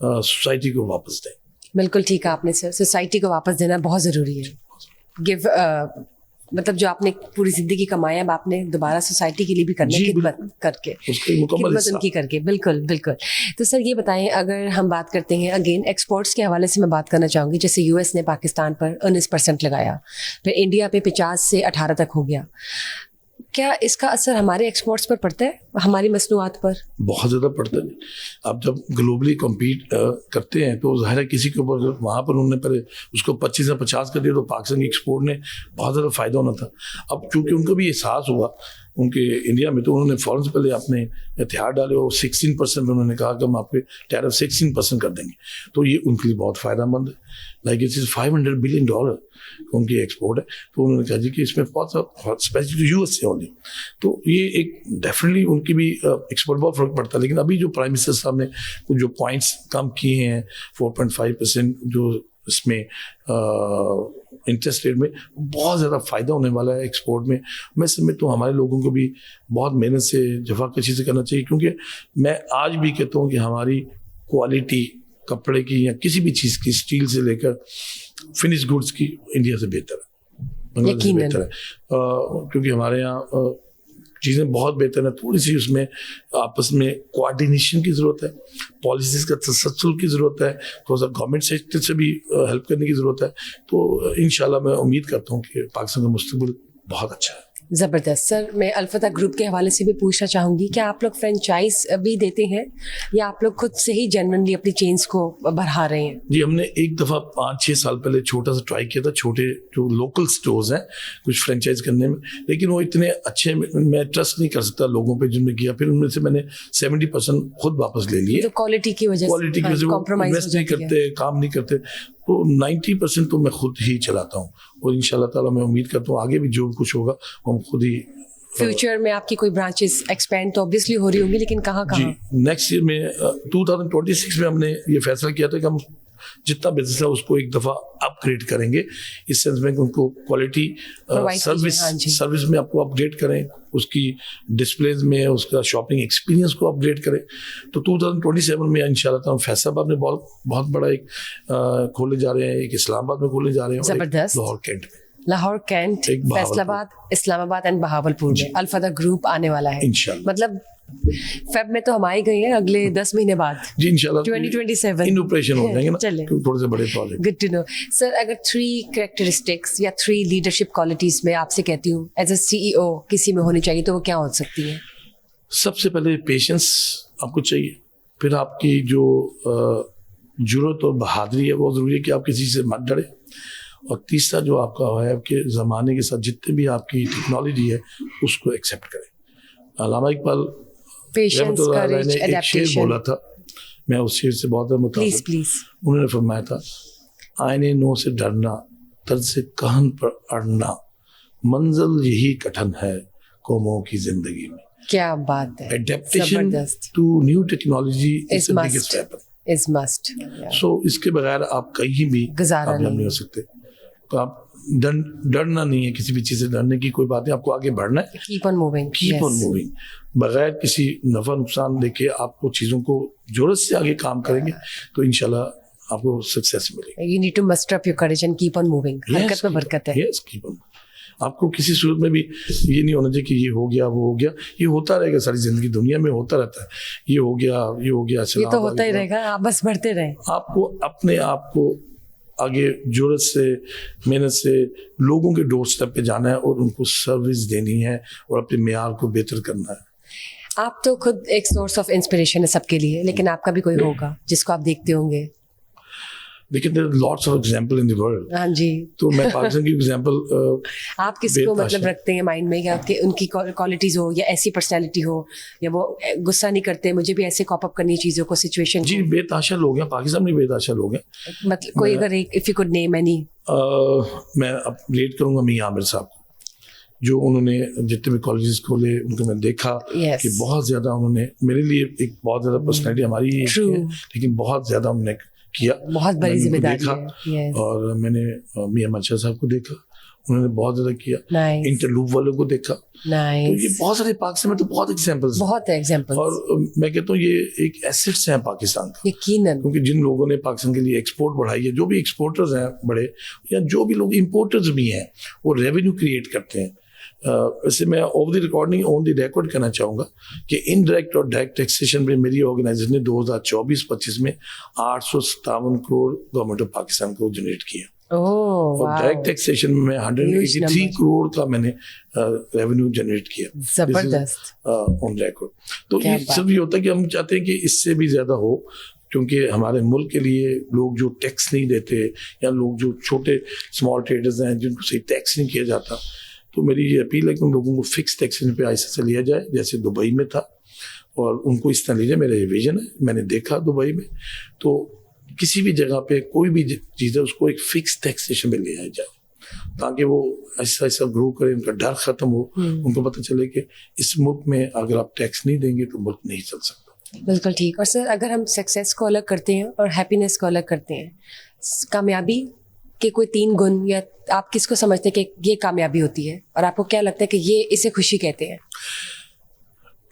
सोसाइटी को वापस दें। बिल्कुल ठीक है आपने सर, सोसाइटी को वापस देना बहुत ज़रूरी है। गिव मतलब जो आपने पूरी जिंदगी कमाया, अब आपने दोबारा सोसाइटी के लिए भी करना है, खिदमत करके, खिदमत उनकी करके। बिल्कुल बिल्कुल। तो सर ये बताएं, अगर हम बात करते हैं अगेन एक्सपोर्ट्स के हवाले से मैं बात करना चाहूँगी, जैसे यूएस ने पाकिस्तान पर 19% लगाया, फिर इंडिया पे 50 से 18 तक हो गया, क्या इसका असर हमारे एक्सपोर्ट्स पर पड़ता है, हमारी मसनूआत पर? बहुत ज़्यादा पड़ता है। अब जब ग्लोबली कम्पीट करते हैं तो ज़ाहिर है किसी के ऊपर वहाँ पर उन्होंने पहले उसको 25 से 50 कर दिया तो पाकिस्तान की एक्सपोर्ट ने बहुत ज़्यादा फ़ायदा होना था। अब चूँकि उनको भी एहसास हुआ उनके इंडिया में, तो उन्होंने फ़ौरन से पहले अपने हथियार डाले और 16% में उन्होंने कहा कि हम आपके टैरिफ 16% कर देंगे। तो ये उनके लिए बहुत फ़ायदेमंद है। लाइक इट इज़ $500 बिलियन उनकी एक्सपोर्ट है। तो उन्होंने कहा जी कि इसमें बहुत स्पेसिफिक यूएस से होगी, तो ये एक डेफिनेटली उनकी भी एक्सपोर्ट बहुत फ़र्क पड़ता है। लेकिन अभी जो प्राइम मिनिस्टर साहब ने कुछ जो पॉइंट्स कम किए हैं 4.5% जो इसमें इंटरेस्ट रेट में, बहुत ज़्यादा फ़ायदा होने वाला है एक्सपोर्ट में। मैं समझता हूँ हमारे लोगों को भी बहुत मेहनत से जफाकशी से करना चाहिए, क्योंकि मैं आज भी कहता हूँ कि हमारी क्वालिटी कपड़े की या किसी भी चीज़ की, स्टील से लेकर फिनिश गुड्स की, इंडिया से बेहतर है, बांग्लादेश से बेहतर है, क्योंकि हमारे यहाँ चीज़ें बहुत बेहतर है। थोड़ी सी उसमें आपस में कोऑर्डिनेशन की ज़रूरत है, पॉलिसीज़ का तसल्सल की ज़रूरत है, थोड़ा सा गवर्नमेंट सेक्टर से भी हेल्प करने की ज़रूरत है। तो इंशाल्लाह मैं उम्मीद करता हूँ कि पाकिस्तान का मुस्तकबिल बहुत अच्छा है। ज़बरदस्त। सर मैं अल्फता ग्रुप के हवाले से भी पूछना चाहूँगी, क्या आप लोग फ्रेंचाइज भी देते हैं या आप लोग खुद से ही जेन्युइनली अपनी चेन्स को बढ़ा रहे हैं? जी, हमने एक दफ़ा 5-6 साल पहले छोटा सा ट्राई किया था, छोटे जो लोकल स्टोर्स हैं कुछ फ्रेंचाइज करने में, लेकिन वो इतने अच्छे, मैं ट्रस्ट नहीं कर सकता लोगों पे जिनमें किया। फिर उनमें से मैंने 70% खुद वापस ले लिए, क्वालिटी की वजह से इन्वेस्ट नहीं करते, काम नहीं करते। तो 90% तो मैं खुद ही चलाता हूँ, और इंशाल्लाह ताला मैं उम्मीद करता हूँ आगे भी जो कुछ होगा हम खुद ही। फ्यूचर में आपकी कोई ब्रांचेस एक्सपेंड तो ऑब्वियसली हो रही होंगी, लेकिन कहाँ? जी, नेक्स्ट ईयर में 2026 में हमने ये फैसला किया था कि हम जितना बिजनेस है उसको एक दफ़ा अपग्रेड करेंगे, इस सेंस में उनको क्वालिटी सर्विस में आपको अपग्रेड करें, उसकी डिस्प्लेज में उसका शॉपिंग एक्सपीरियंस को अपग्रेड करें। तो 2027 में इंशाल्लाह हम फैसलाबाद में बहुत बड़ा एक खोले जा रहे हैं, एक इस्लामाबाद में खोले जा रहे हैं, जबरदस्त, लाहौर कैंट में, लाहौर कैंट, फैसलाबाद, इस्लामाबाद एंड बहावलपुर में अल-फदा ग्रुप आने वाला है इंशाल्लाह। मतलब फेब में तो हम आ ही गए हैं, अगले 10 महीने बाद जी इंशाल्लाह 2027 इन ऑपरेशन हो जाएंगे ना, चले थोड़े से बड़े project. Good to know sir. अगर 3 कैरेक्टरिस्टिक्स या 3 लीडरशिप क्वालिटीज में आपसे कहती हूँ एज अ CEO किसी में होनी चाहिए तो वो क्या हो सकती है? सबसे पहले पेशेंस आपको चाहिए, फिर आपकी जो जुर्रत और बहादुरी है वो ज़रूरी है कि आप किसी से मत डरे, और तीसरा जो आपका है कि ज़माने के साथ जितने भी आपकी टेक्नोलॉजी है उसको एक्सेप्ट करें। अल्लामा इकबाल पेशेंस, करेज, ने एक शेर बोला था, मैं उस शेर से बहुत मुताबिक, प्लीज उन्होंने फरमाया था, आईने नो से डरना, तर्ज से कहन पर अड़ना, मंजिल यही कठिन है कौमों की जिंदगी में। क्या बात है, adaptation to new technology is the biggest weapon, is must. So इसके बगैर आप कहीं भी कामयाब नहीं हो सकते। तो आप डरना नहीं है, किसी भी चीज़ से डरने की कोई बात नहीं, आपको आगे बढ़ना है, keep on moving, keep on moving, बगैर किसी नफा नुकसान देखे आपको चीज़ों को जरूरत से आगे काम करेंगे तो इंशाल्लाह आपको सक्सेस मिलेगी। You need to muster up your courage and keep on moving. हरकत में बरकत है। Yes, keep on. आपको किसी सूरत में भी ये नहीं होना चाहिए कि ये हो गया वो हो गया, ये होता रहेगा, सारी जिंदगी दुनिया में होता रहता है, ये हो गया ये हो गया, ये तो होता ही रहेगा, आप बस बढ़ते रहें। आपको अपने आप को आगे जरूरत से, मेहनत से लोगों के डोर स्टेप पे जाना है और उनको सर्विस देनी है और अपने मेयार को बेहतर करना है। आप तो खुद एक सोर्स ऑफ इंस्पिरेशन है सबके लिए, लेकिन आपका भी कोई होगा जिसको आप देखते होंगे। लेकिन there are lots of example in the world. हाँ जी। तो मैं पाकिस्तान की एग्जांपल आप किसको मतलब रखते हैं माइंड में, या उनकी क्वालिटीज हो या ऐसी पर्सनालिटी हो, या वो गुस्सा नहीं करते, मुझे भी ऐसे कॉप अप करनी है चीजों को, सिचुएशन जी बेताशा लोग हैं पाकिस्तान में, बेताशा लोग हैं। मतलब कोई अगर एक, if you could name any. मैं अब रेट करूंगा मियां आमिर साहब को, जो उन्होंने जितने भी कॉलेजेस खोले उनको मैं देखा कि बहुत ज्यादा उन्होंने मेरे लिए एक बहुत ज्यादा पर्सनैलिटी हमारी है, लेकिन बहुत ज्यादा उन्होंने किया, बहुत बड़ी जिम्मेदारी है। और मैंने मियां मंशा साहब को देखा, उन्होंने बहुत ज्यादा किया, इंटरलूप वालों को देखा। तो ये बहुत सारे पाकिस्तान में तो बहुत एग्जांपल्स और मैं कहता हूँ ये एक एसेट्स हैं पाकिस्तान का, यकीनन, क्योंकि जिन लोगों ने पाकिस्तान के लिए एक्सपोर्ट बढ़ाई है, जो भी एक्सपोर्टर्स हैं बड़े, या जो भी लोग इम्पोर्टर्स भी हैं, वो रेवेन्यू क्रिएट करते हैं। वैसे मैं of the recording on the record कहना चाहूँगा कि इनडायरेक्ट और डायरेक्ट टैक्सेशन में मेरी ऑर्गेनाइजेशन ने 2024-25 में 857 करोड़ गवर्नमेंट ऑफ पाकिस्तान को जनरेट किया। और डायरेक्ट टैक्सेशन में 183 करोड़ का मैंने रेवेन्यू जनरेट किया, जबरदस्त ऑन रिकॉर्ड। तो ये सब ये होता है कि हम चाहते हैं कि इससे भी ज्यादा हो, क्योंकि हमारे मुल्क के लिए लोग जो टैक्स नहीं देते, या लोग जो छोटे स्मॉल ट्रेडर्स हैं जिनको सही टैक्स नहीं किया जाता, तो मेरी ये अपील है कि उन लोगों को फिक्स टैक्सेशन पे ऐसे से लिया जाए जैसे दुबई में था, और उनको इस तरह लीजिए। मेरा ये विजन है, मैंने देखा दुबई में, तो किसी भी जगह पे कोई भी चीज़ है उसको एक फिक्स टैक्सेशन में ले आया जाए, ताकि वो ऐसा ऐसा ग्रो करे, उनका डर खत्म हो, उनको पता चले कि इस मुल्क में अगर आप टैक्स नहीं देंगे तो मुल्क नहीं चल सकता। बिल्कुल ठीक। और सर अगर हम सक्सेस को अलग करते हैं और हैप्पीनेस को अलग करते हैं, कामयाबी के कोई 3 गुण, या आप किसको समझते हैं कि ये कामयाबी होती है, और आपको क्या लगता है कि ये इसे खुशी कहते हैं?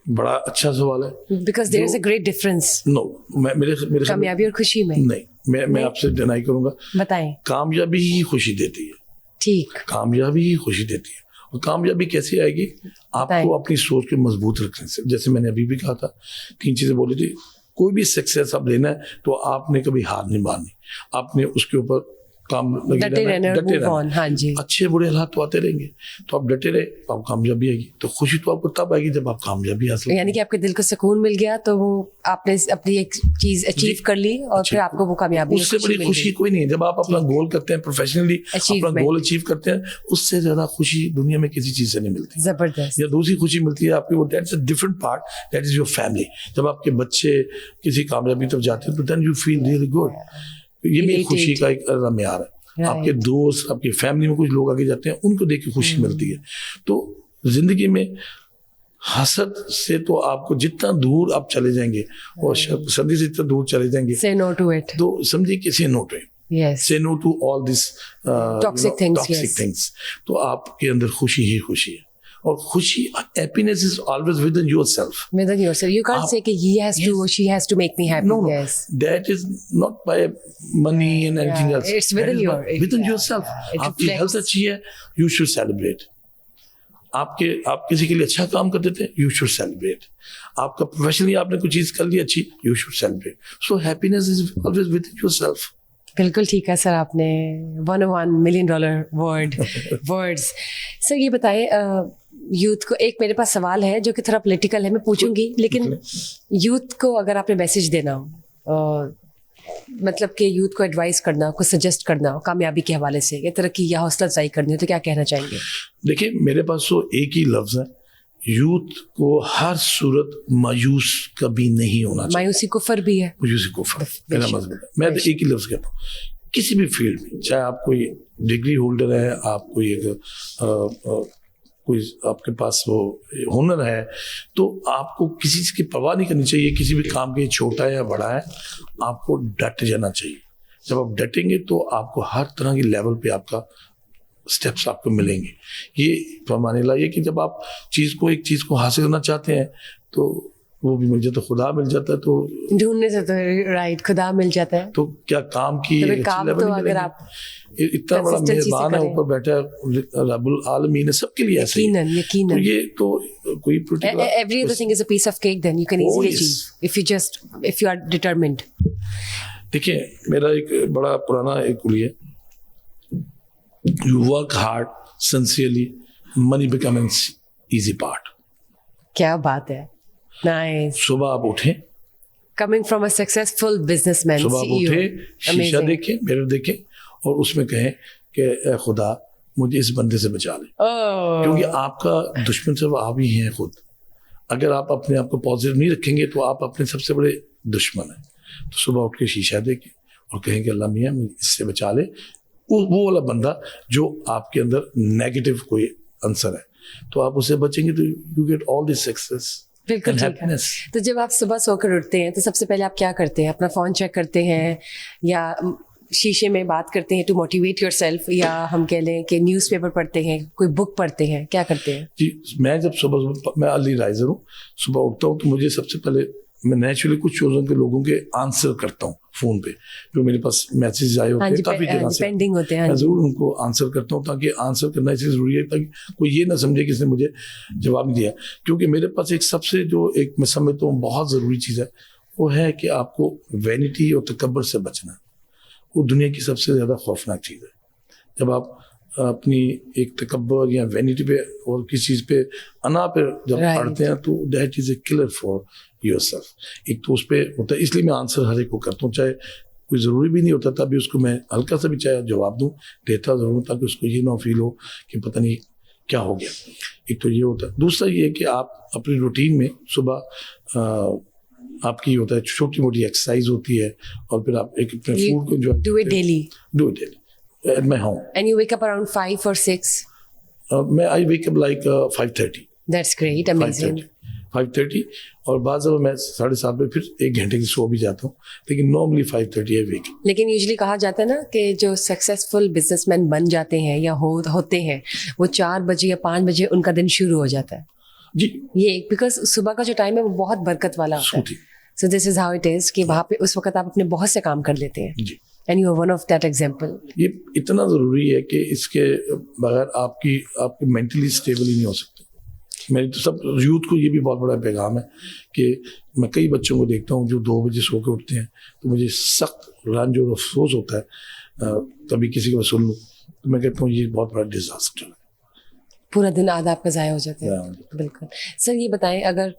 बड़ा अच्छा सवाल है, because there is a great difference. No, मेरे कामयाबी और खुशी में नहीं, मैं आपसे डिनाई करूंगा। बताएं। कामयाबी ही खुशी देती है। ठीक, कामयाबी ही खुशी देती है। और कामयाबी कैसे आएगी? आपको अपनी सोच को मजबूत रखने से। जैसे मैंने अभी भी कहा था, 3 चीजें बोली थी। कोई भी सक्सेस आप लेना है तो आपने कभी हार नहीं मारनी, आपने उसके ऊपर काम डटे रहना। हाँ जी। अच्छे बुरे हालात तो आते रहेंगे, तो आप डटे रहे तो आप कामयाबी आएगी। तो खुशी तो आपको तब आएगी जब आप कामयाबी हासिल, यानी कि आपके दिल को सुकून मिल गया, तो वो आपने अपनी एक चीज अचीव कर ली और फिर आपको वो कामयाबी, उससे बड़ी खुशी कोई नहीं है। जब आप अपना गोल करते हैं, प्रोफेशनली अपना गोल अचीव करते हैं, उससे ज्यादा खुशी दुनिया में किसी चीज से नहीं मिलती। जबरदस्त। या दूसरी खुशी मिलती है आपकी, वो that's a different part, that is your family. जब आपके बच्चे किसी कामयाबी तक जाते हैं तो then you feel really good. ये भी खुशी का एक मेयार है। आपके दोस्त, आपकी फैमिली में कुछ लोग आगे जाते हैं, उनको देख के खुशी मिलती है। तो जिंदगी में हसद से तो आपको जितना दूर आप चले जाएंगे और सदी से जितना दूर चले जाएंगे, Say no to it. तो समझिए कि say no to it, Yes. Say no to all this Toxic things, toxic yes. Things. तो आपके अंदर खुशी ही खुशी है, और खुशी, happiness is always within yourself. Within yourself. You can't say कि he has to or she has to make me happy. No, no. Yes. That is not by money and anything Yeah, else. it's within That is your- within yeah, yourself. yeah, it आपकी reflects. Health अच्छी है, you should celebrate. आप किसी के लिए अच्छा काम करते थे, you should celebrate. आपका प्रोफेशनली आपने कोई चीज कर ली अच्छी, you should celebrate. So happiness is always within yourself. बिल्कुल ठीक है सर, आपने $101 million वर्ड्स। सर ये बताएं, यूथ को, एक मेरे पास सवाल है जो कि थोड़ा पॉलिटिकल है, मैं पूछूंगी, लेकिन यूथ को अगर आपने मैसेज देना हो, मतलब कि यूथ को एडवाइस करना हो, कुछ सजेस्ट करना हो कामयाबी के हवाले से, या तरक्की या हौसला अफजाई करनी हो, तो क्या कहना चाहेंगे? देखिए, मेरे पास तो एक ही लफ्ज है, यूथ को हर सूरत मायूस कभी नहीं होना चाहिए। मायूसी कुफर भी है। मायूसी कुफर मेरा मजहब है। मैं तो एक ही लफ्ज कहता हूँ, किसी भी फील्ड में, चाहे आप कोई डिग्री होल्डर है, आप कोई एक कोई आपके पास वो हुनर है, तो आपको किसी चीज़ की परवाह नहीं करनी चाहिए। किसी भी काम के, छोटा है या बड़ा है, आपको डट जाना चाहिए। जब आप डटेंगे तो आपको हर तरह की लेवल पे आपका स्टेप्स आपको मिलेंगे। ये फरमाने लायक है कि जब आप एक चीज़ को हासिल करना चाहते हैं तो वो भी मिल जाता है, खुदा मिल जाता है, तो ढूंढने से तो राइट खुदा मिल जाता है। तो क्या काम की तो काम तो अगर आप इतना बड़ा मेहरबान है, ऊपर बैठा है रब्बुल आलमीन है, सबके लिए ऐसे ही। यकीनन तो ये तो कोई every other thing is a piece of cake, then you can easily achieve if you are determined. देखिए, मेरा एक बड़ा पुराना एक कुली है, you work hard sincerely, money becomes easy part. क्या बात है, नाइस। सुबह आप उठें, coming from a successful businessman, सुबह आप उठें, शीशा देखें, मिरर देखें, और उसमें कहें कि ए खुदा मुझे इस बंदे से बचा ले, क्योंकि आपका दुश्मन सिर्फ आप ही हैं खुद। अगर आप अपने आप को पॉजिटिव नहीं रखेंगे तो आप अपने सबसे बड़े दुश्मन हैं। तो सुबह उठ के शीशा देखें और कहें कि अल्लाह मियाँ मुझे इससे बचा ले, वो वाला बंदा जो आपके अंदर नेगेटिव कोई आंसर है, तो आप उससे बचेंगे तो you get all this success and happiness. तो जब आप सुबह सोकर उठते हैं तो सबसे पहले आप क्या करते हैं? अपना फोन चेक करते हैं या शीशे में बात करते हैं टू मोटिवेट योरसेल्फ, या हम कह लें कि न्यूज़पेपर पढ़ते हैं, कोई बुक पढ़ते हैं, क्या करते हैं? जी, मैं जब सुबह, मैं अर्ली राइजर हूँ, सुबह उठता हूँ तो मुझे सबसे पहले मैं नेचुरली कुछ चीज़ों के लोगों के आंसर करता हूँ फ़ोन पे, जो मेरे पास मैसेज आए होते हैं काफ़ी दिनों से पेंडिंग होते हैं, मैं ज़रूर उनको आंसर करता हूँ, ताकि आंसर करना इसलिए ज़रूरी है ताकि कोई ये ना समझे कि इसने मुझे जवाब नहीं दिया। क्योंकि मेरे पास एक सबसे जो एक मैं समझता हूँ बहुत ज़रूरी चीज़ है, वो है कि आपको वैनिटी और तकब्बर से बचना। वो दुनिया की सबसे ज़्यादा खौफनाक चीज़ है। जब आप अपनी एक तकब्बर या वैनिटी पे और किसी चीज़ पे अना पे जब पढ़ते हैं तो that is a killer for yourself. एक तो उस पर होता है, इसलिए मैं आंसर हर एक को करता हूँ, चाहे कोई ज़रूरी भी नहीं होता, तभी उसको मैं हल्का सा भी चाहे जवाब दूँ, देता ज़रूर, ताकि उसको ये ना फील हो कि पता नहीं क्या हो गया। एक तो ये होता है। दूसरा ये है कि आप अपनी रूटीन में सुबह आपकी होता है छोटी मोटी एक्सरसाइज होती है, और फिर आप एक अपने फूड को enjoy do it daily at my home. And you wake up around 5 or 6? मैं I wake up like 5:30। That's great, amazing. 5:30 और बाद जब मैं 7:30 पे फिर 1 घंटे की सो भी जाता हूँ, लेकिन नॉर्मली 5:30 आई वेक। लेकिन यूजुअली कहा जाता है ना कि जो सक्सेसफुल बिजनेसमैन बन जाते हैं या होते हैं, वो 4 बजे या 5 बजे उनका दिन शुरू हो जाता है जी। ये बिकॉज सुबह का जो टाइम है वो बहुत बरकत वाला होता है। So this is how it is कि वहाँ पे उस वक्त आप अपने बहुत से काम कर लेते हैं, and you are one of that example. ये इतना ज़रूरी है कि इसके बगैर आपकी मेंटली स्टेबल ही नहीं हो सकती। मेरी तो सब यूथ को ये भी बहुत बड़ा पैगाम है कि मैं कई बच्चों को देखता हूँ जो 2 बजे सो के उठते हैं, तो मुझे सख्त रंज और अफसोस होता है कभी किसी को सुन लूँ तो मैं कहता हूँ ये बहुत बड़ा डिजास्टर है, पूरा दिन आधा आपका ज़ाया हो जाता है। बिल्कुल सर, ये बताएं, अगर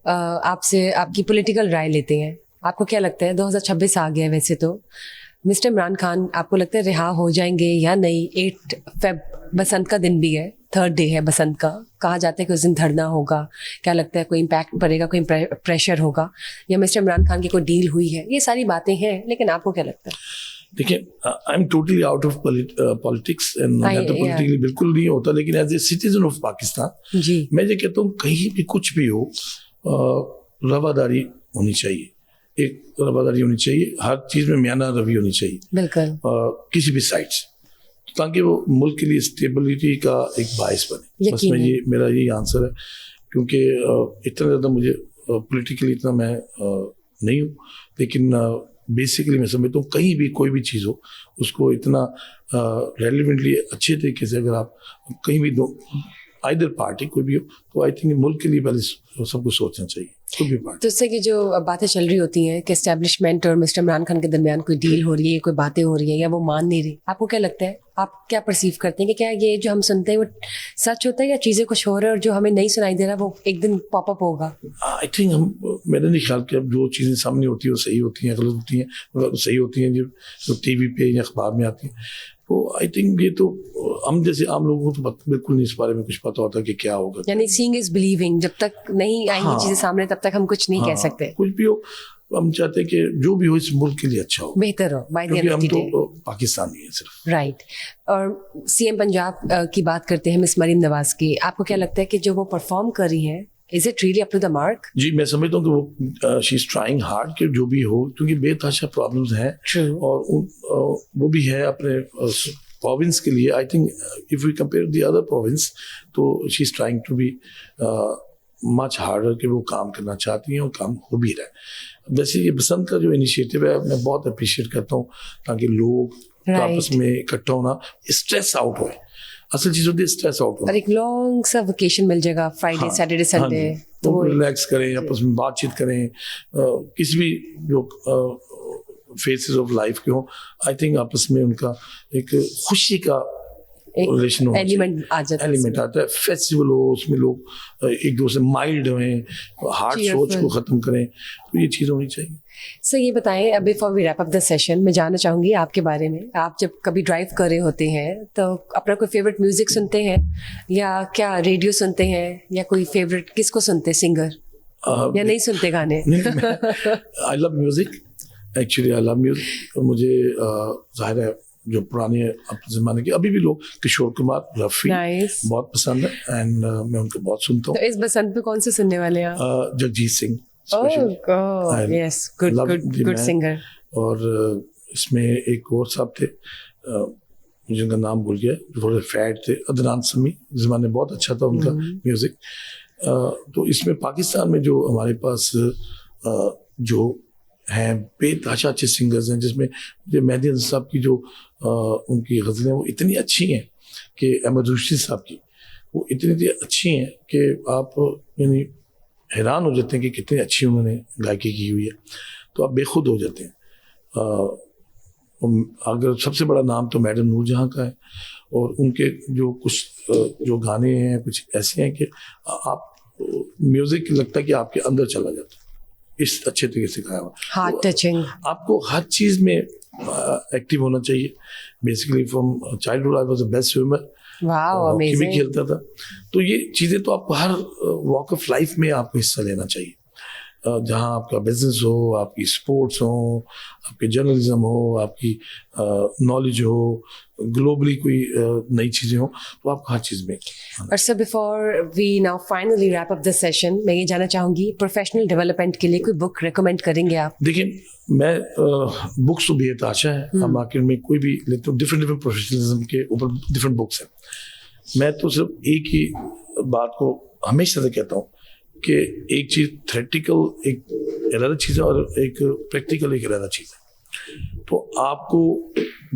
आपसे आपकी पॉलिटिकल राय लेते हैं, आपको क्या लगता है 2026 आ गया है, वैसे तो मिस्टर इमरान खान आपको लगता है रिहा हो जाएंगे या नहीं? 8 फेब बसंत का दिन भी है, 3rd डे है बसंत का, कहा जाता है कि उस दिन धरना होगा, क्या लगता है कोई इम्पैक्ट पड़ेगा, कोई प्रेशर होगा, या मिस्टर इमरान खान की कोई डील हुई है? ये सारी बातें हैं, लेकिन आपको क्या लगता है? देखिए, I am totally out of politics and मैं तो पॉलिटिकली बिल्कुल नहीं होता, लेकिन as a citizen of Pakistan जी मैं ये कहता हूँ कहीं भी कुछ भी हो, रवादारी होनी चाहिए, एक रवादारी होनी चाहिए, हर चीज़ में मियाना रवि होनी चाहिए बिल्कुल, किसी भी साइड से, ताकि वो मुल्क के लिए स्टेबिलिटी का एक बायस बने। बस मैं ये मेरा यही आंसर है, क्योंकि इतना ज़्यादा मुझे पॉलिटिकली इतना मैं नहीं हूँ, लेकिन बेसिकली मैं समझता हूँ कहीं भी कोई भी चीज़ हो उसको इतना रेलिवेंटली अच्छे तरीके से अगर आप कहीं भी दो आइदर पार्टी कोई भी हो, तो आई थिंक मुल्क के लिए पहले सबको सोचना चाहिए, कोई भी पार्टी। तो इससे की जो बातें चल रही होती हैं कि एस्टेब्लिशमेंट और मिस्टर इमरान खान के दरमियान कोई डील हो रही है, कोई बातें हो रही है या वो मान नहीं रही, आपको क्या लगता है, आप क्या परसीव करते हैं कि क्या ये जो हम सुनते हैं वो सच होता है या चीज़ें कुछ हो रहा है और जो हमें नहीं सुनाई दे रहा वो एक दिन पॉपअप होगा? आई थिंक मेरा नहीं ख्याल कि अब जो चीज़ें सामने होती हैं वो सही होती हैं, गलत होती हैं, सही होती हैं जो टीवी पे या अखबार में आती हैं, तो आई थिंक ये तो हम जैसे आम लोगों को तो बिल्कुल नहीं इस बारे में कुछ पता होता कि क्या होगा। यानी सीइंग इज बिलीविंग, जब तक नहीं आएंगी चीजें सामने तब तक हम कुछ नहीं कह सकते। कुछ भी हो, हम चाहते हैं कि जो भी हो इस मुल्क के लिए अच्छा हो, बेहतर हो, बाय द क्योंकि एंड ऑफ द हम डे। तो पाकिस्तानी हैं सिर्फ। राइट। और सीएम पंजाब की बात करते हैं मिस मरीम नवाज की, आपको क्या लगता है कि जो वो परफॉर्म कर रही हैं, is it really up to the mark? जी, मैं समझता हूँ कि वो शी इज ट्राइंग हार्ड कि जो भी हो, क्योंकि बेतहाशा प्रॉब्लम्स हैं और वो भी है अपने प्रोविंस के लिए। I think if we compare the other province, तो she is trying to be much harder कि वो काम करना चाहती हैं और काम हो भी रहा है। वैसे ये बसंत का जो इनिशिएटिव है मैं बहुत अप्रिशिएट करता हूँ, ताकि लोग आपस में इकट्ठा होना, स्ट्रेस आउट होए। असल चीज़ होती है स्ट्रेस आउट होना, और एक लॉन्ग सा वेकेशन मिल जाएगा, फ्राइडे सैटरडे संडे, तो वो रिलैक्स करें, आपस में बातचीत करें, किसी भी जो फेसेस ऑफ लाइफ के हो, आई थिंक आपस में उनका एक खुशी का रिलेशन हो, एलिमेंट आ जाता है, एलिमेंट आता है, फेस्टिवल हो, उसमें लोग एक दूसरे माइल्ड हों, हार्ड सोच को ख़त्म करें, तो ये चीज़ होनी चाहिए। सर ये बताएं, before we wrap up the session, मैं जानना चाहूँगी आपके बारे में, आप जब कभी ड्राइव कर रहे होते हैं तो अपना कोई फेवरेट म्यूजिक सुनते हैं या क्या रेडियो सुनते हैं या कोई फेवरेट किसको सुनते हैं, सिंगर या नहीं सुनते गाने? I love music, actually I love music. मुझे जाहिर है जो पुराने अपने ज़माने के अभी भी लोग, किशोर कुमार, रफ़ी बहुत पसंद है एंड मैं उनको बहुत सुनता हूँ। तो इस बसंत पे कौन से सुनने वाले हैं आप? Jagjit Singh, yes, good singer. और इसमें एक और साहब थे, मुझे उनका नाम भूल गया, थोड़े फैट थे, अदनान समी, ज़माने बहुत अच्छा था उनका म्यूज़िक। तो इसमें पाकिस्तान में जो हमारे पास जो हैं बेतहाशा अच्छे सिंगर्स हैं, जिसमें मुझे मेहदी हसन साहब की जो उनकी गज़लें वो इतनी अच्छी हैं कि अहमद रुश्दी साहब की वो इतनी अच्छी हैं कि आप यानी हैरान हो जाते हैं कि कितनी अच्छी उन्होंने गायकी की हुई है, तो आप बेखुद हो जाते हैं। अगर सबसे बड़ा नाम तो मैडम नूरजहां का है, और उनके जो कुछ जो गाने हैं कुछ ऐसे हैं कि आप म्यूज़िक लगता है कि आपके अंदर चला जाता है, इस अच्छे तरीके से गाया हुआ, हार्ट टचिंग। आपको हर चीज़ में एक्टिव होना चाहिए। Basically from childhood I was the best swimmer, hockey भी खेलता था, तो ये चीज़ें तो आपको हर वॉक ऑफ लाइफ में आपको हिस्सा लेना चाहिए, जहाँ आपका बिजनेस हो, आपकी स्पोर्ट्स हो, आपके जर्नलिज्म हो, आपकी नॉलेज हो, ग्लोबली कोई नई चीज़ें हो, तो आपको हर चीज़ में। और sir before we now finally wrap up the session, मैं ये जानना चाहूँगी प्रोफेशनल डेवलपमेंट के लिए कोई बुक रिकमेंड करेंगे आप? देखिए, मैं बुक्स तो बेहताशा है, हम मार्केट में कोई भी लेते हो, डिफरेंट प्रोफेशनलिज्म के ऊपर डिफरेंट बुक्स हैं। मैं तो सिर्फ एक ही बात को हमेशा से कहता हूँ कि एक चीज़ थ्योरेटिकल एक अलग चीज़ है और एक प्रैक्टिकल एक अलग चीज़ है। तो आपको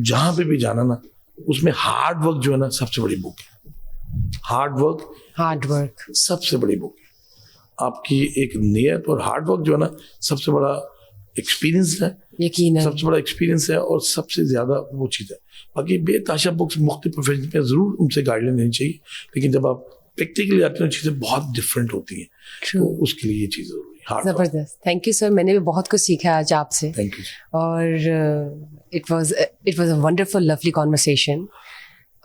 जहाँ पे भी जाना ना, उसमें हार्ड वर्क जो है ना सबसे बड़ी बुक है। हार्ड वर्क सबसे बड़ी बुक है। आपकी एक नियत और हार्ड वर्क जो है ना सबसे बड़ा एक्सपीरियंस है, यकीन है सबसे बड़ा एक्सपीरियंस है और सबसे ज़्यादा वो चीज़ है। बाकी बेतहाशा बुक्स मुख्तलिफ प्रोफेशन में ज़रूर उनसे गाइडलाइन लेनी चाहिए, लेकिन जब आप प्रैक्टिकली आते हैं चीज़ें बहुत डिफरेंट होती हैं, तो उसके लिए ये चीज़ ज़रूरी है। ज़बरदस्त, थैंक यू सर, मैंने भी बहुत कुछ सीखा आज आपसे। Thank you. और it was a wonderful lovely conversation.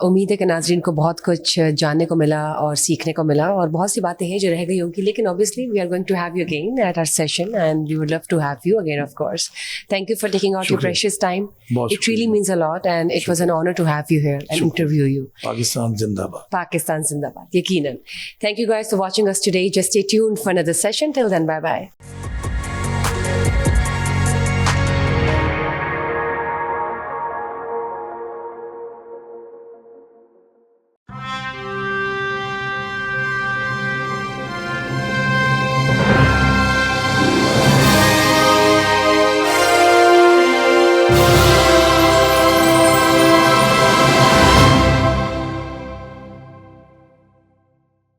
उम्मीद है कि नाजरीन को बहुत कुछ जानने को मिला और सीखने को मिला, और बहुत सी बातें हैं जो रह गई होंगी, लेकिन obviously we are going to have you again at our session and we would love to have you again of course. Thank you for taking out your precious time. बहुत it really means a lot and it was an honour to have you here and interview you. Pakistan जिंदाबाद. Pakistan Zindabad, yakinan. Thank you guys for watching us today. Just stay tuned for another session. Till then, bye bye.